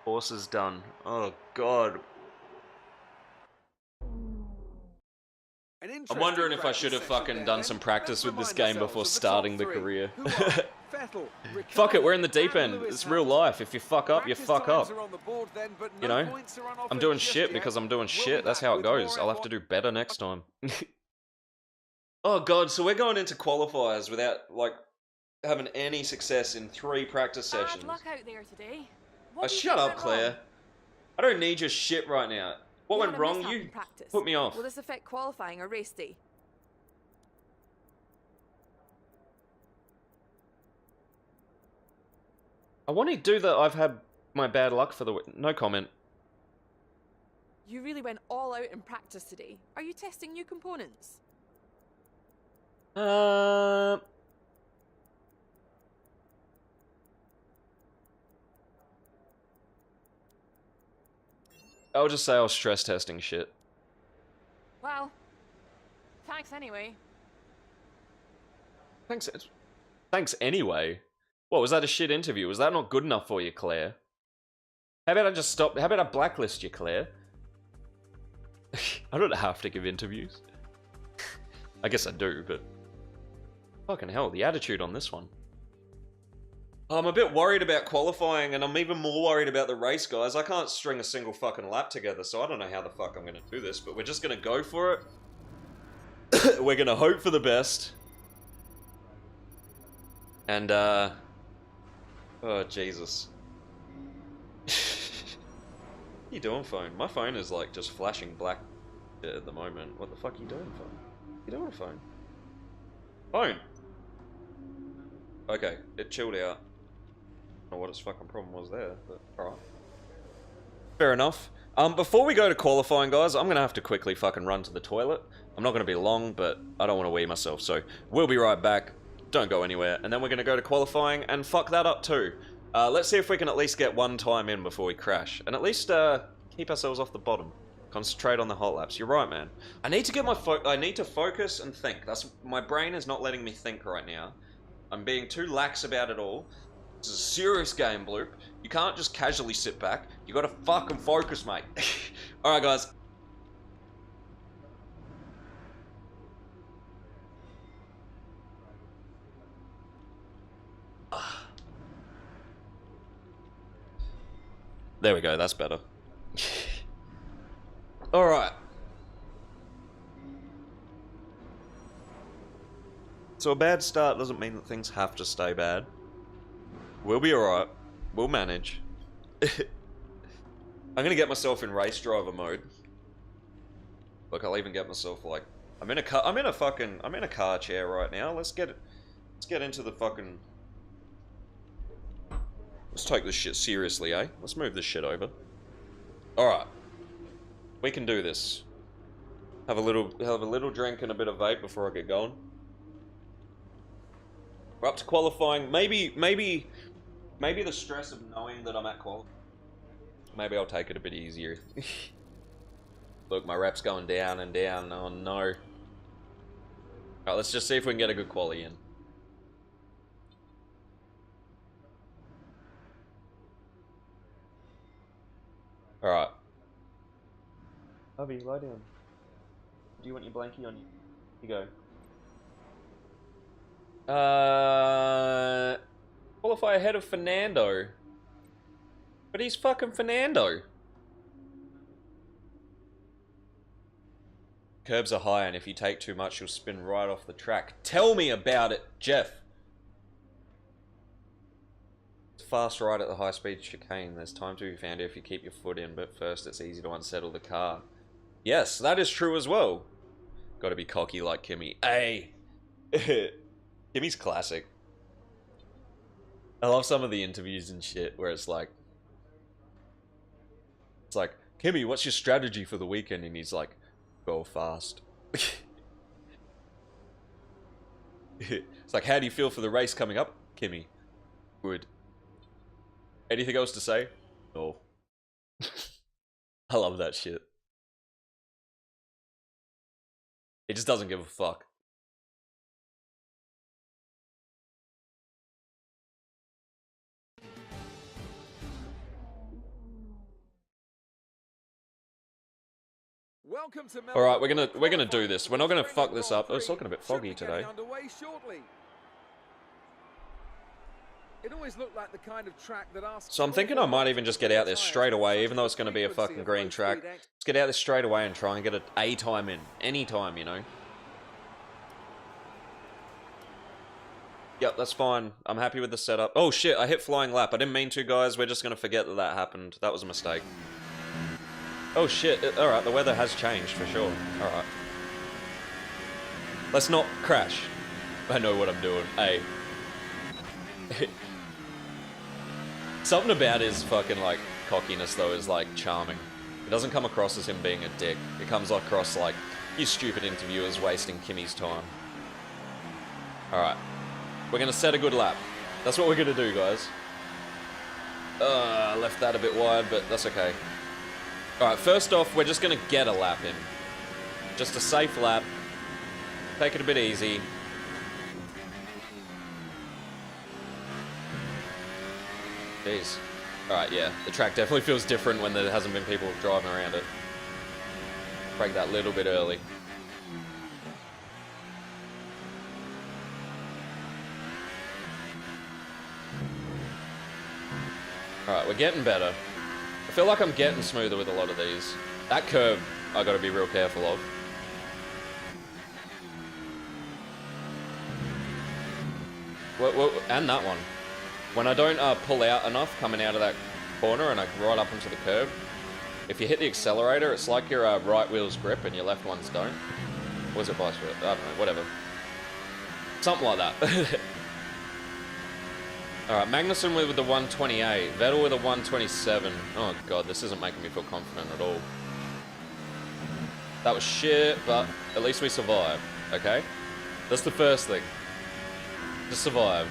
[SPEAKER 1] horses done. Oh god. I'm wondering if I should have fucking done some practice with this game before starting the career. Fuck it, we're in the deep end. It's real life. If you fuck up, you fuck up. You know? I'm doing shit because I'm doing shit. That's how it goes. I'll have to do better next time. Oh god, so we're going into qualifiers without, like, having any success in 3 practice sessions.
[SPEAKER 3] Bad luck out there today.
[SPEAKER 1] Oh, shut up, Claire. I don't need your shit right now. What went wrong? You put me off.
[SPEAKER 7] Will this affect qualifying or race day?
[SPEAKER 1] I want to do that. I've had my bad luck for the no comment.
[SPEAKER 7] You really went all out in practice today. Are you testing new components? I'll just say I was stress testing shit.
[SPEAKER 3] Well, thanks anyway.
[SPEAKER 1] Thanks anyway. What, was that a shit interview? Was that not good enough for you, Claire? How about I just stop? How about I blacklist you, Claire? I don't have to give interviews. I guess I do, but... Fucking hell, the attitude on this one. I'm a bit worried about qualifying, and I'm even more worried about the race, guys. I can't string a single fucking lap together, so I don't know how the fuck I'm gonna do this, but we're just gonna go for it. We're gonna hope for the best. And, oh, Jesus. What are you doing, phone? My phone is, like, just flashing black at the moment. What the fuck are you doing, phone? What are you doing, phone? Phone! Okay, it chilled out. I don't know what its fucking problem was there, but alright. Fair enough. Before we go to qualifying, guys, I'm gonna have to quickly fucking run to the toilet. I'm not gonna be long, but I don't want to wee myself, so we'll be right back. Don't go anywhere. And then we're gonna go to qualifying and fuck that up too. Let's see if we can at least get one time in before we crash. And at least, keep ourselves off the bottom. Concentrate on the hot laps. You're right, man. I need to get my I need to focus and think. My brain is not letting me think right now. I'm being too lax about it all. This is a serious game, Bloop. You can't just casually sit back. You gotta fucking focus, mate. Alright, guys. There we go, that's better. Alright. So a bad start doesn't mean that things have to stay bad. We'll be alright. We'll manage. I'm gonna get myself in race driver mode. Look, I'll even get myself like I'm in a car chair right now. Let's get into the fucking Let's take this shit seriously, eh? Let's move this shit over. Alright. We can do this. Have a little drink and a bit of vape before I get going. We're up to qualifying. Maybe the stress of knowing that I'm at qualifying. Maybe I'll take it a bit easier. Look, my rep's going down and down. Oh no. Alright, let's just see if we can get a good quali in. Alright. Hubby, lie down. Do you want your blankie on you? Here you go. Qualify ahead of Fernando. But he's fucking Fernando. Curbs are high, and if you take too much, you'll spin right off the track. Tell me about it, Jeff. fast right at the high-speed chicane. There's time to be found if you keep your foot in, but first it's easy to unsettle the car. Yes, that is true as well. Gotta be cocky like Kimmy. Hey! Kimmy's classic. I love some of the interviews and shit where it's like, Kimmy, what's your strategy for the weekend? And he's like, go fast. It's like, how do you feel for the race coming up, Kimmy? Good. Anything else to say? No. I love that shit. He just doesn't give a fuck.
[SPEAKER 5] Welcome to Melb.
[SPEAKER 1] All right, we're gonna do this. We're not gonna fuck this up. Oh, it's looking a bit foggy today.
[SPEAKER 5] It always looked like the kind of track that asks.
[SPEAKER 1] So I'm thinking I might even just get out there straight away, even though it's going to be a fucking green track. Let's get out there straight away and try and get an A time in. Any time, you know. Yep, that's fine. I'm happy with the setup. Oh shit, I hit flying lap. I didn't mean to, guys. We're just going to forget that that happened. That was a mistake. Oh shit. Alright, the weather has changed for sure. Alright. Let's not crash. I know what I'm doing. Hey. Something about his fucking, like, cockiness, though, is, like, charming. It doesn't come across as him being a dick. It comes across like, you stupid interviewers wasting Kimmy's time. Alright. We're gonna set a good lap. That's what we're gonna do, guys. I left that a bit wide, but that's okay. Alright, first off, we're just gonna get a lap in. Just a safe lap. Take it a bit easy. Jeez. Alright, yeah. The track definitely feels different when there hasn't been people driving around it. Break that little bit early. Alright, we're getting better. I feel like I'm getting smoother with a lot of these. That curb, I gotta be real careful of. And that one. When I don't pull out enough coming out of that corner and I right up into the curb, if you hit the accelerator, it's like your right wheel's grip and your left ones don't. Or is it vice versa? I don't know, whatever. Something like that. Alright, Magnussen with the 128, Vettel with a 127. Oh god, this isn't making me feel confident at all. That was shit, but at least we survived, okay? That's the first thing. Just survive.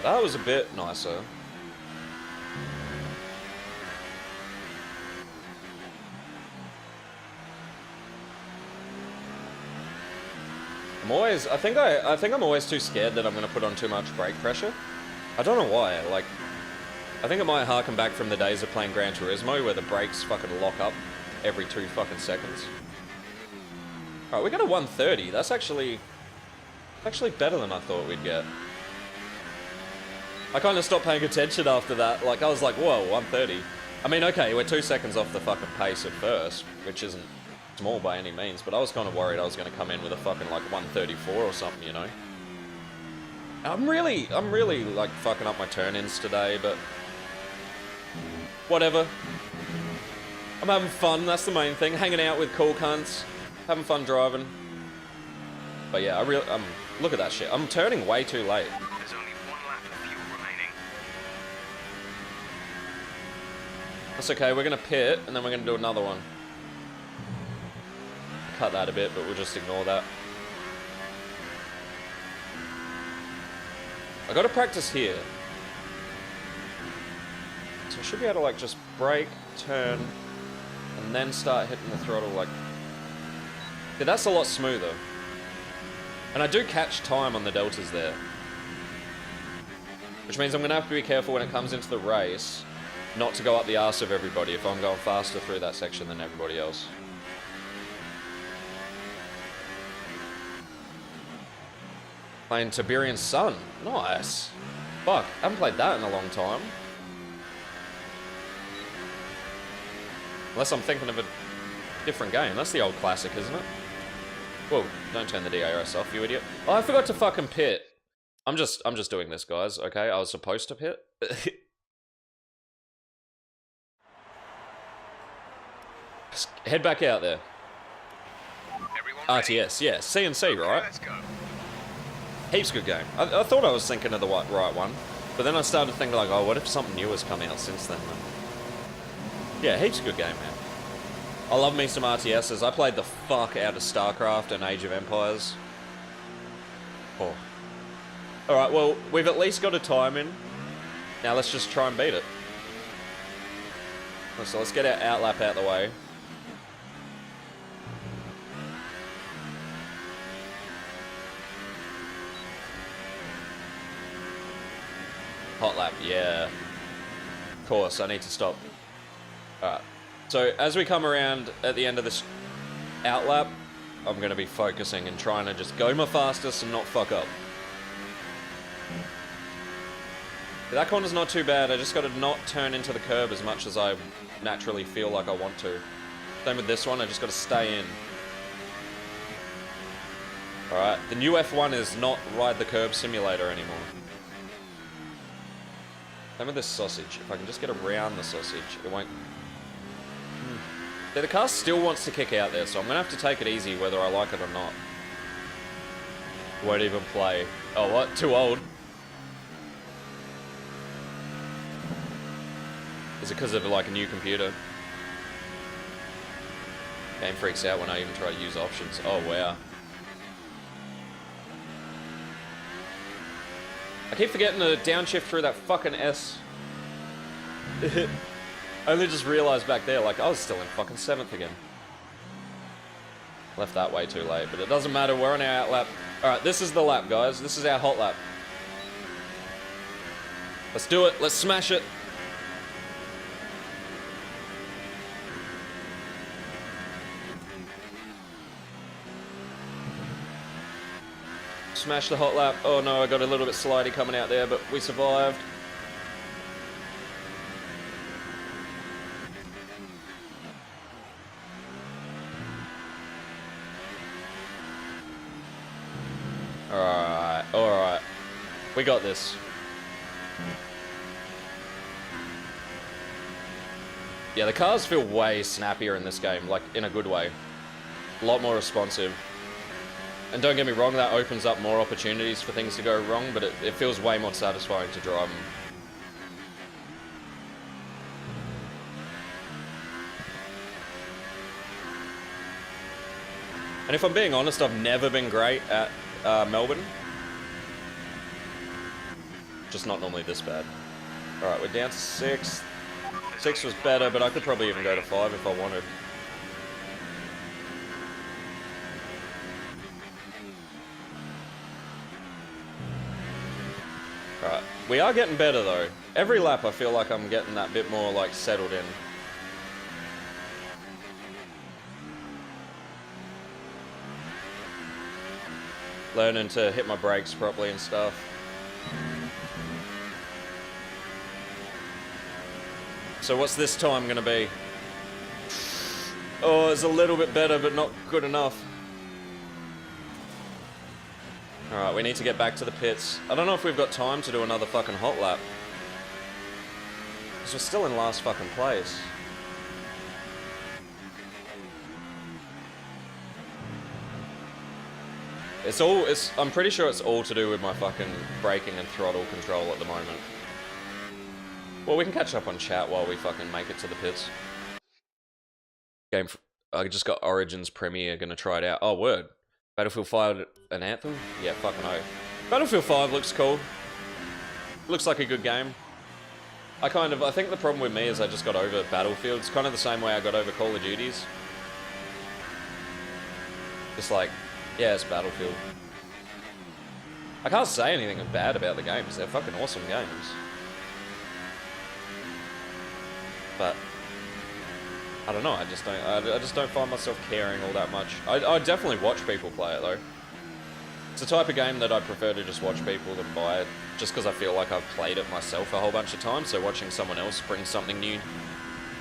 [SPEAKER 1] That was a bit nicer. I think I'm always too scared that I'm gonna put on too much brake pressure. I don't know why, like, I think it might harken back from the days of playing Gran Turismo where the brakes fucking lock up every 2 fucking seconds. Alright, we got a 130, that's actually better than I thought we'd get. I kind of stopped paying attention after that. Like, I was like, whoa, 130. I mean, okay, we're 2 seconds off the fucking pace at first, which isn't small by any means, but I was kind of worried I was going to come in with a fucking, like, 134 or something, you know? I'm really, like, fucking up my turn-ins today, but whatever. I'm having fun, that's the main thing. Hanging out with cool cunts. Having fun driving. But yeah, look at that shit. I'm turning way too late. That's okay, we're gonna pit, and then we're gonna do another one. Cut that a bit, but we'll just ignore that. I gotta practice here. So I should be able to, like, just brake, turn, and then start hitting the throttle, like... Yeah, that's a lot smoother. And I do catch time on the deltas there. Which means I'm gonna have to be careful when it comes into the race, not to go up the arse of everybody if I'm going faster through that section than everybody else. Playing Tiberian Sun. Nice. Fuck, I haven't played that in a long time. Unless I'm thinking of a different game. That's the old classic, isn't it? Whoa, don't turn the DRS off, you idiot. Oh, I forgot to fucking pit. I'm just doing this, guys, okay? I was supposed to pit. Head back out there. RTS, yeah, CNC, right?
[SPEAKER 6] Let's go.
[SPEAKER 1] Heaps good game. I thought I was thinking of the right one, but then I started thinking like, oh, what if something new has come out since then? Yeah, heaps good game, man. I love me some RTSs. I played the fuck out of StarCraft and Age of Empires. Oh. Alright, well, we've at least got a time in. Now let's just try and beat it. So let's get our outlap out the way. Hot lap, yeah. Of course, I need to stop. Alright. So, as we come around at the end of this outlap, I'm going to be focusing and trying to just go my fastest and not fuck up. That corner's not too bad, I just got to not turn into the curb as much as I naturally feel like I want to. Same with this one, I just got to stay in. Alright, the new F1 is not Ride the Curb Simulator anymore. Same with this sausage. If I can just get around the sausage, it won't... Yeah, the car still wants to kick out there, so I'm going to have to take it easy whether I like it or not. Won't even play. Oh, what? Too old? Is it because of, like, a new computer? Game freaks out when I even try to use options. Oh, wow. I keep forgetting to downshift through that fucking S. I only just realised back there, like, I was still in fucking 7th again. Left that way too late, but it doesn't matter, we're on our outlap. Alright, this is the lap, guys. This is our hot lap. Let's do it, let's smash it. Smash the hot lap. Oh no, I got a little bit slidey coming out there, but we survived. Alright, alright. We got this. Yeah, the cars feel way snappier in this game, like, in a good way. A lot more responsive. And don't get me wrong, that opens up more opportunities for things to go wrong, but it feels way more satisfying to drive them. And if I'm being honest, I've never been great at Melbourne. Just not normally this bad. Alright, we're down to 6th. 6 was better, but I could probably even go to 5 if I wanted. Alright, we are getting better though. Every lap I feel like I'm getting that bit more like settled in. Learning to hit my brakes properly and stuff. So what's this time gonna be? Oh, it's a little bit better, but not good enough. Alright, we need to get back to the pits. I don't know if we've got time to do another fucking hot lap. Because we're still in last fucking place. I'm pretty sure it's all to do with my fucking braking and throttle control at the moment. Well, we can catch up on chat while we fucking make it to the pits. I just got Origins Premiere, gonna try it out. Oh, word. Battlefield 5 an Anthem? Yeah, fucking oath. Battlefield 5 looks cool. Looks like a good game. I think the problem with me is I just got over Battlefield. It's kind of the same way I got over Call of Duties. Just like, yeah, it's Battlefield. I can't say anything bad about the games. They're fucking awesome games. But I don't know, I just don't find myself caring all that much. I definitely watch people play it though. It's the type of game that I'd prefer to just watch people than buy it, just because I feel like I've played it myself a whole bunch of times, so watching someone else bring something new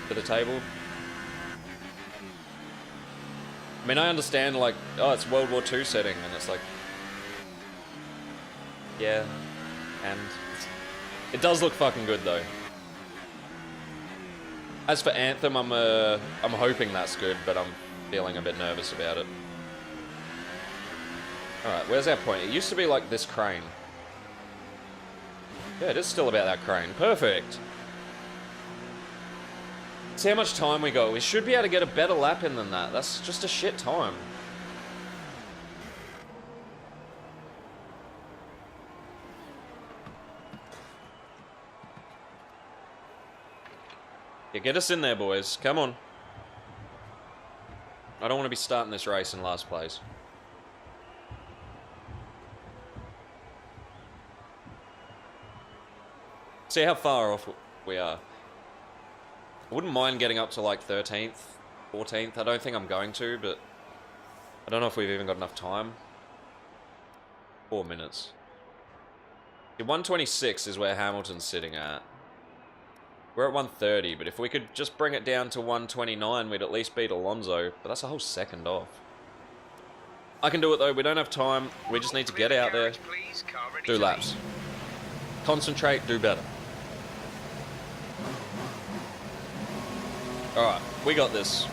[SPEAKER 1] to the table. I mean, I understand, like, oh, it's World War II setting, and it's like, yeah, and it does look fucking good, though. As for Anthem, I'm hoping that's good, but I'm feeling a bit nervous about it. Alright, where's our point? It used to be like this crane. Yeah, it is still about that crane. Perfect! See how much time we got. We should be able to get a better lap in than that. That's just a shit time. Yeah, get us in there, boys. Come on. I don't want to be starting this race in last place. See how far off we are. I wouldn't mind getting up to like 13th, 14th. I don't think I'm going to, but I don't know if we've even got enough time. 4 minutes. Yeah, 126 is where Hamilton's sitting at. We're at 130, but if we could just bring it down to 129, we'd at least beat Alonso. But that's a whole second off. I can do it though. We don't have time. We just need to get out there. Do laps. Concentrate, do better. Alright, we got this.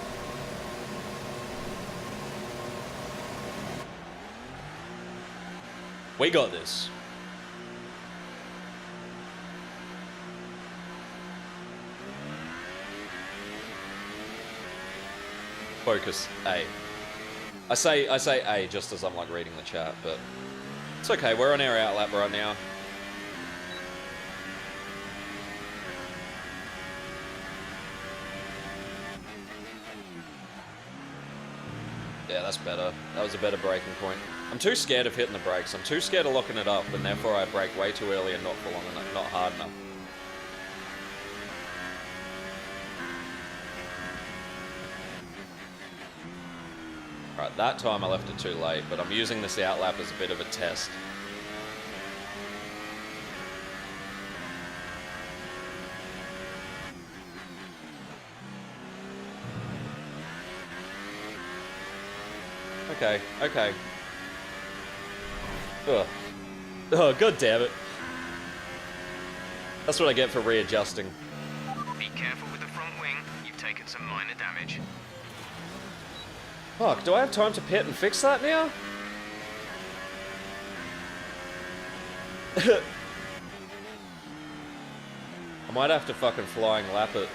[SPEAKER 1] We got this. Focus A. I say A just as I'm like reading the chat, but it's okay. We're on our outlap right now. Yeah, that's better. That was a better braking point. I'm too scared of hitting the brakes. I'm too scared of locking it up, and therefore I brake way too early and not for long enough, not hard enough. Alright, that time I left it too late, but I'm using this outlap as a bit of a test. Okay, okay. Ugh. Oh, god damn it. That's what I get for readjusting.
[SPEAKER 6] Be careful with the front wing. You've taken some minor damage.
[SPEAKER 1] Fuck, do I have time to pit and fix that now? I might have to fucking flying lap it.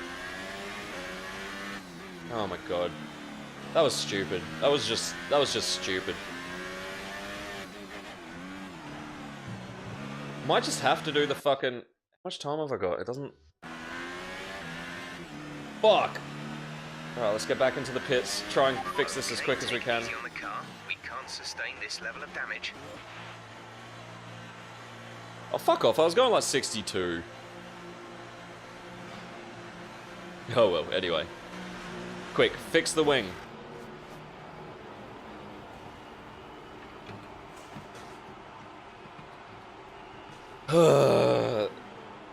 [SPEAKER 1] Oh my god. That was stupid. That was just stupid. Might just have to do the fucking... How much time have I got? It doesn't... Fuck! Alright, let's get back into the pits. Try and fix this as quick as we can.
[SPEAKER 6] Easy on the car. We can't sustain this level of damage.
[SPEAKER 1] Oh, fuck off. I was going like 62. Oh well, anyway. Quick, fix the wing.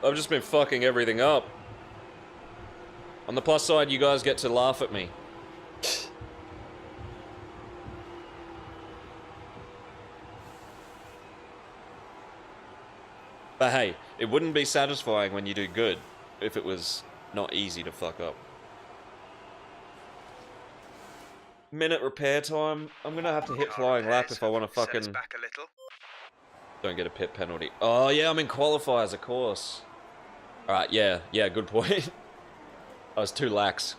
[SPEAKER 1] I've just been fucking everything up. On the plus side, you guys get to laugh at me. But hey, it wouldn't be satisfying when you do good if it was not easy to fuck up. Minute repair time. I'm gonna have to hit flying lap if I want to fucking...
[SPEAKER 6] Back a little.
[SPEAKER 1] Don't get a pit penalty. Oh yeah, I'm in qualifiers, of course. Alright, yeah, good point. I was too lax.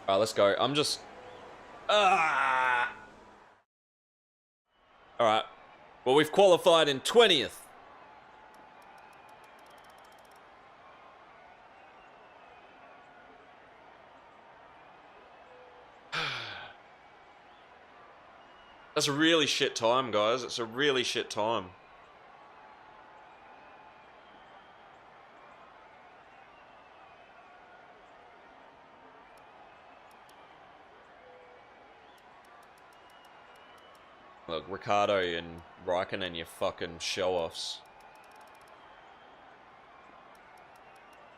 [SPEAKER 1] Alright, let's go. I'm just... Alright. Well, we've qualified in 20th. That's a really shit time, guys. It's a really shit time. Look, Ricardo and Raikkonen, you fucking show-offs.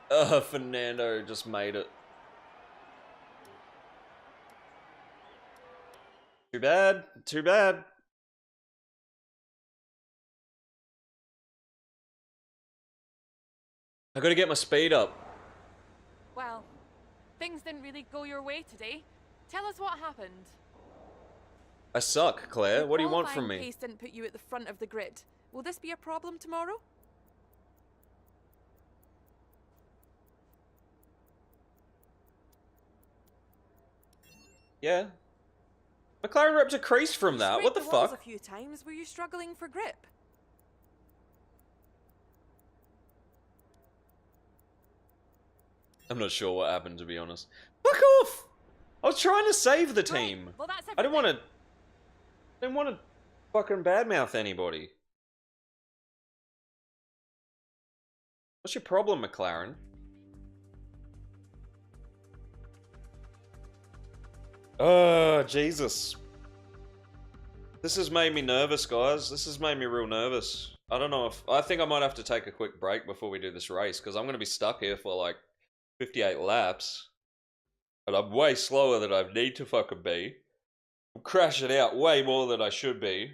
[SPEAKER 1] Fernando just made it. Too bad. Too bad. I gotta get my speed up.
[SPEAKER 3] Well, things didn't really go your way today. Tell us what happened.
[SPEAKER 1] I suck, Claire.
[SPEAKER 7] Your
[SPEAKER 1] What do you want from
[SPEAKER 7] qualifying
[SPEAKER 1] me?
[SPEAKER 7] pace didn't put you at the front of the grid. Will this be a problem tomorrow?
[SPEAKER 1] Yeah. McLaren ripped a crease from
[SPEAKER 7] You
[SPEAKER 1] that. What the
[SPEAKER 7] scraped walls
[SPEAKER 1] fuck?
[SPEAKER 7] a few times. Were you struggling for grip?
[SPEAKER 1] I'm not sure what happened, to be honest. Fuck off! I was trying to save the team.
[SPEAKER 3] Right, well, that's
[SPEAKER 1] I didn't want
[SPEAKER 3] everything.
[SPEAKER 1] to. Didn't want to fucking badmouth anybody. What's your problem, McLaren? Oh, Jesus. This has made me nervous, guys. This has made me real nervous. I don't know if... I think I might have to take a quick break before we do this race, because I'm going to be stuck here for, like, 58 laps. And I'm way slower than I need to fucking be. I'm crashing out way more than I should be.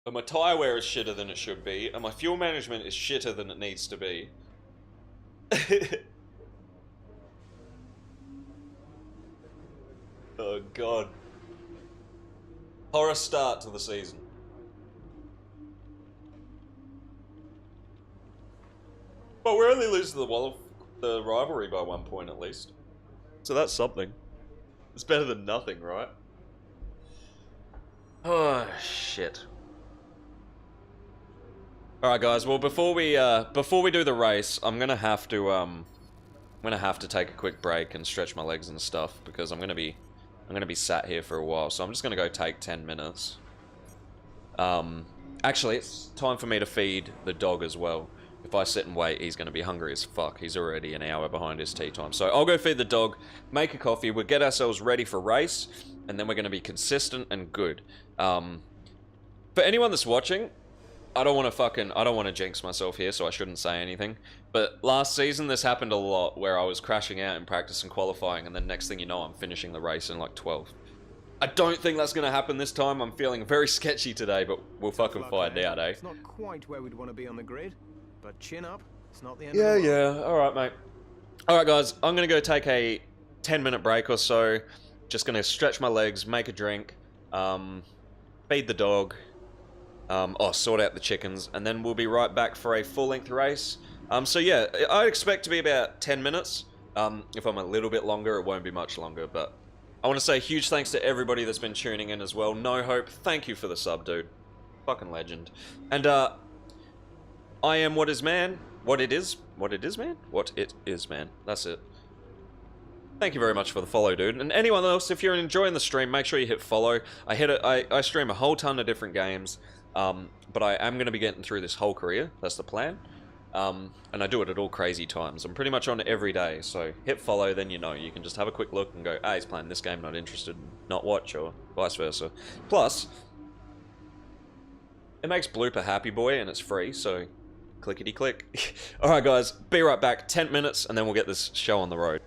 [SPEAKER 1] And my tyre wear is shitter than it should be. And my fuel management is shitter than it needs to be. Oh, God. Horror start to the season. But we're only losing the rivalry by 1 point at least. So that's something. It's better than nothing, right? Oh, shit. Alright guys, well before we do the race, I'm gonna have to take a quick break and stretch my legs and stuff because I'm gonna be sat here for a while, so I'm just gonna go take 10 minutes. Actually, it's time for me to feed the dog as well. If I sit and wait, he's gonna be hungry as fuck. He's already an hour behind his tea time. So I'll go feed the dog, make a coffee, we'll get ourselves ready for race, and then we're gonna be consistent and good. For anyone that's watching, I don't want to jinx myself here, so I shouldn't say anything. But last season, this happened a lot, where I was crashing out in practice and qualifying, and then next thing you know, I'm finishing the race in like 12th. I don't think that's going to happen this time. I'm feeling very sketchy today, but we'll fucking find out, eh?
[SPEAKER 8] It's not quite where we'd want to be on the grid, but chin up. It's not the end
[SPEAKER 1] Yeah,
[SPEAKER 8] of the world.
[SPEAKER 1] yeah. Alright, mate. Alright, guys. I'm going to go take a 10-minute break or so. Just going to stretch my legs, make a drink, feed the dog, sort out the chickens, and then we'll be right back for a full-length race. So yeah, I expect to be about 10 minutes. If I'm a little bit longer, it won't be much longer, but I want to say huge thanks to everybody that's been tuning in as well. No Hope, thank you for the sub, dude. Fucking legend. And, I am what is man. What it is man. That's it. Thank you very much for the follow, dude. And anyone else, if you're enjoying the stream, make sure you hit follow. I stream a whole ton of different games. But I am going to be getting through this whole career. That's the plan. And I do it at all crazy times. I'm pretty much on every day. So hit follow, then you know. You can just have a quick look and go, ah, he's playing this game, not interested, not watch, or vice versa. Plus, it makes Bloop a happy boy and it's free, so clickety click. Alright guys, be right back. 10 minutes and then we'll get this show on the road.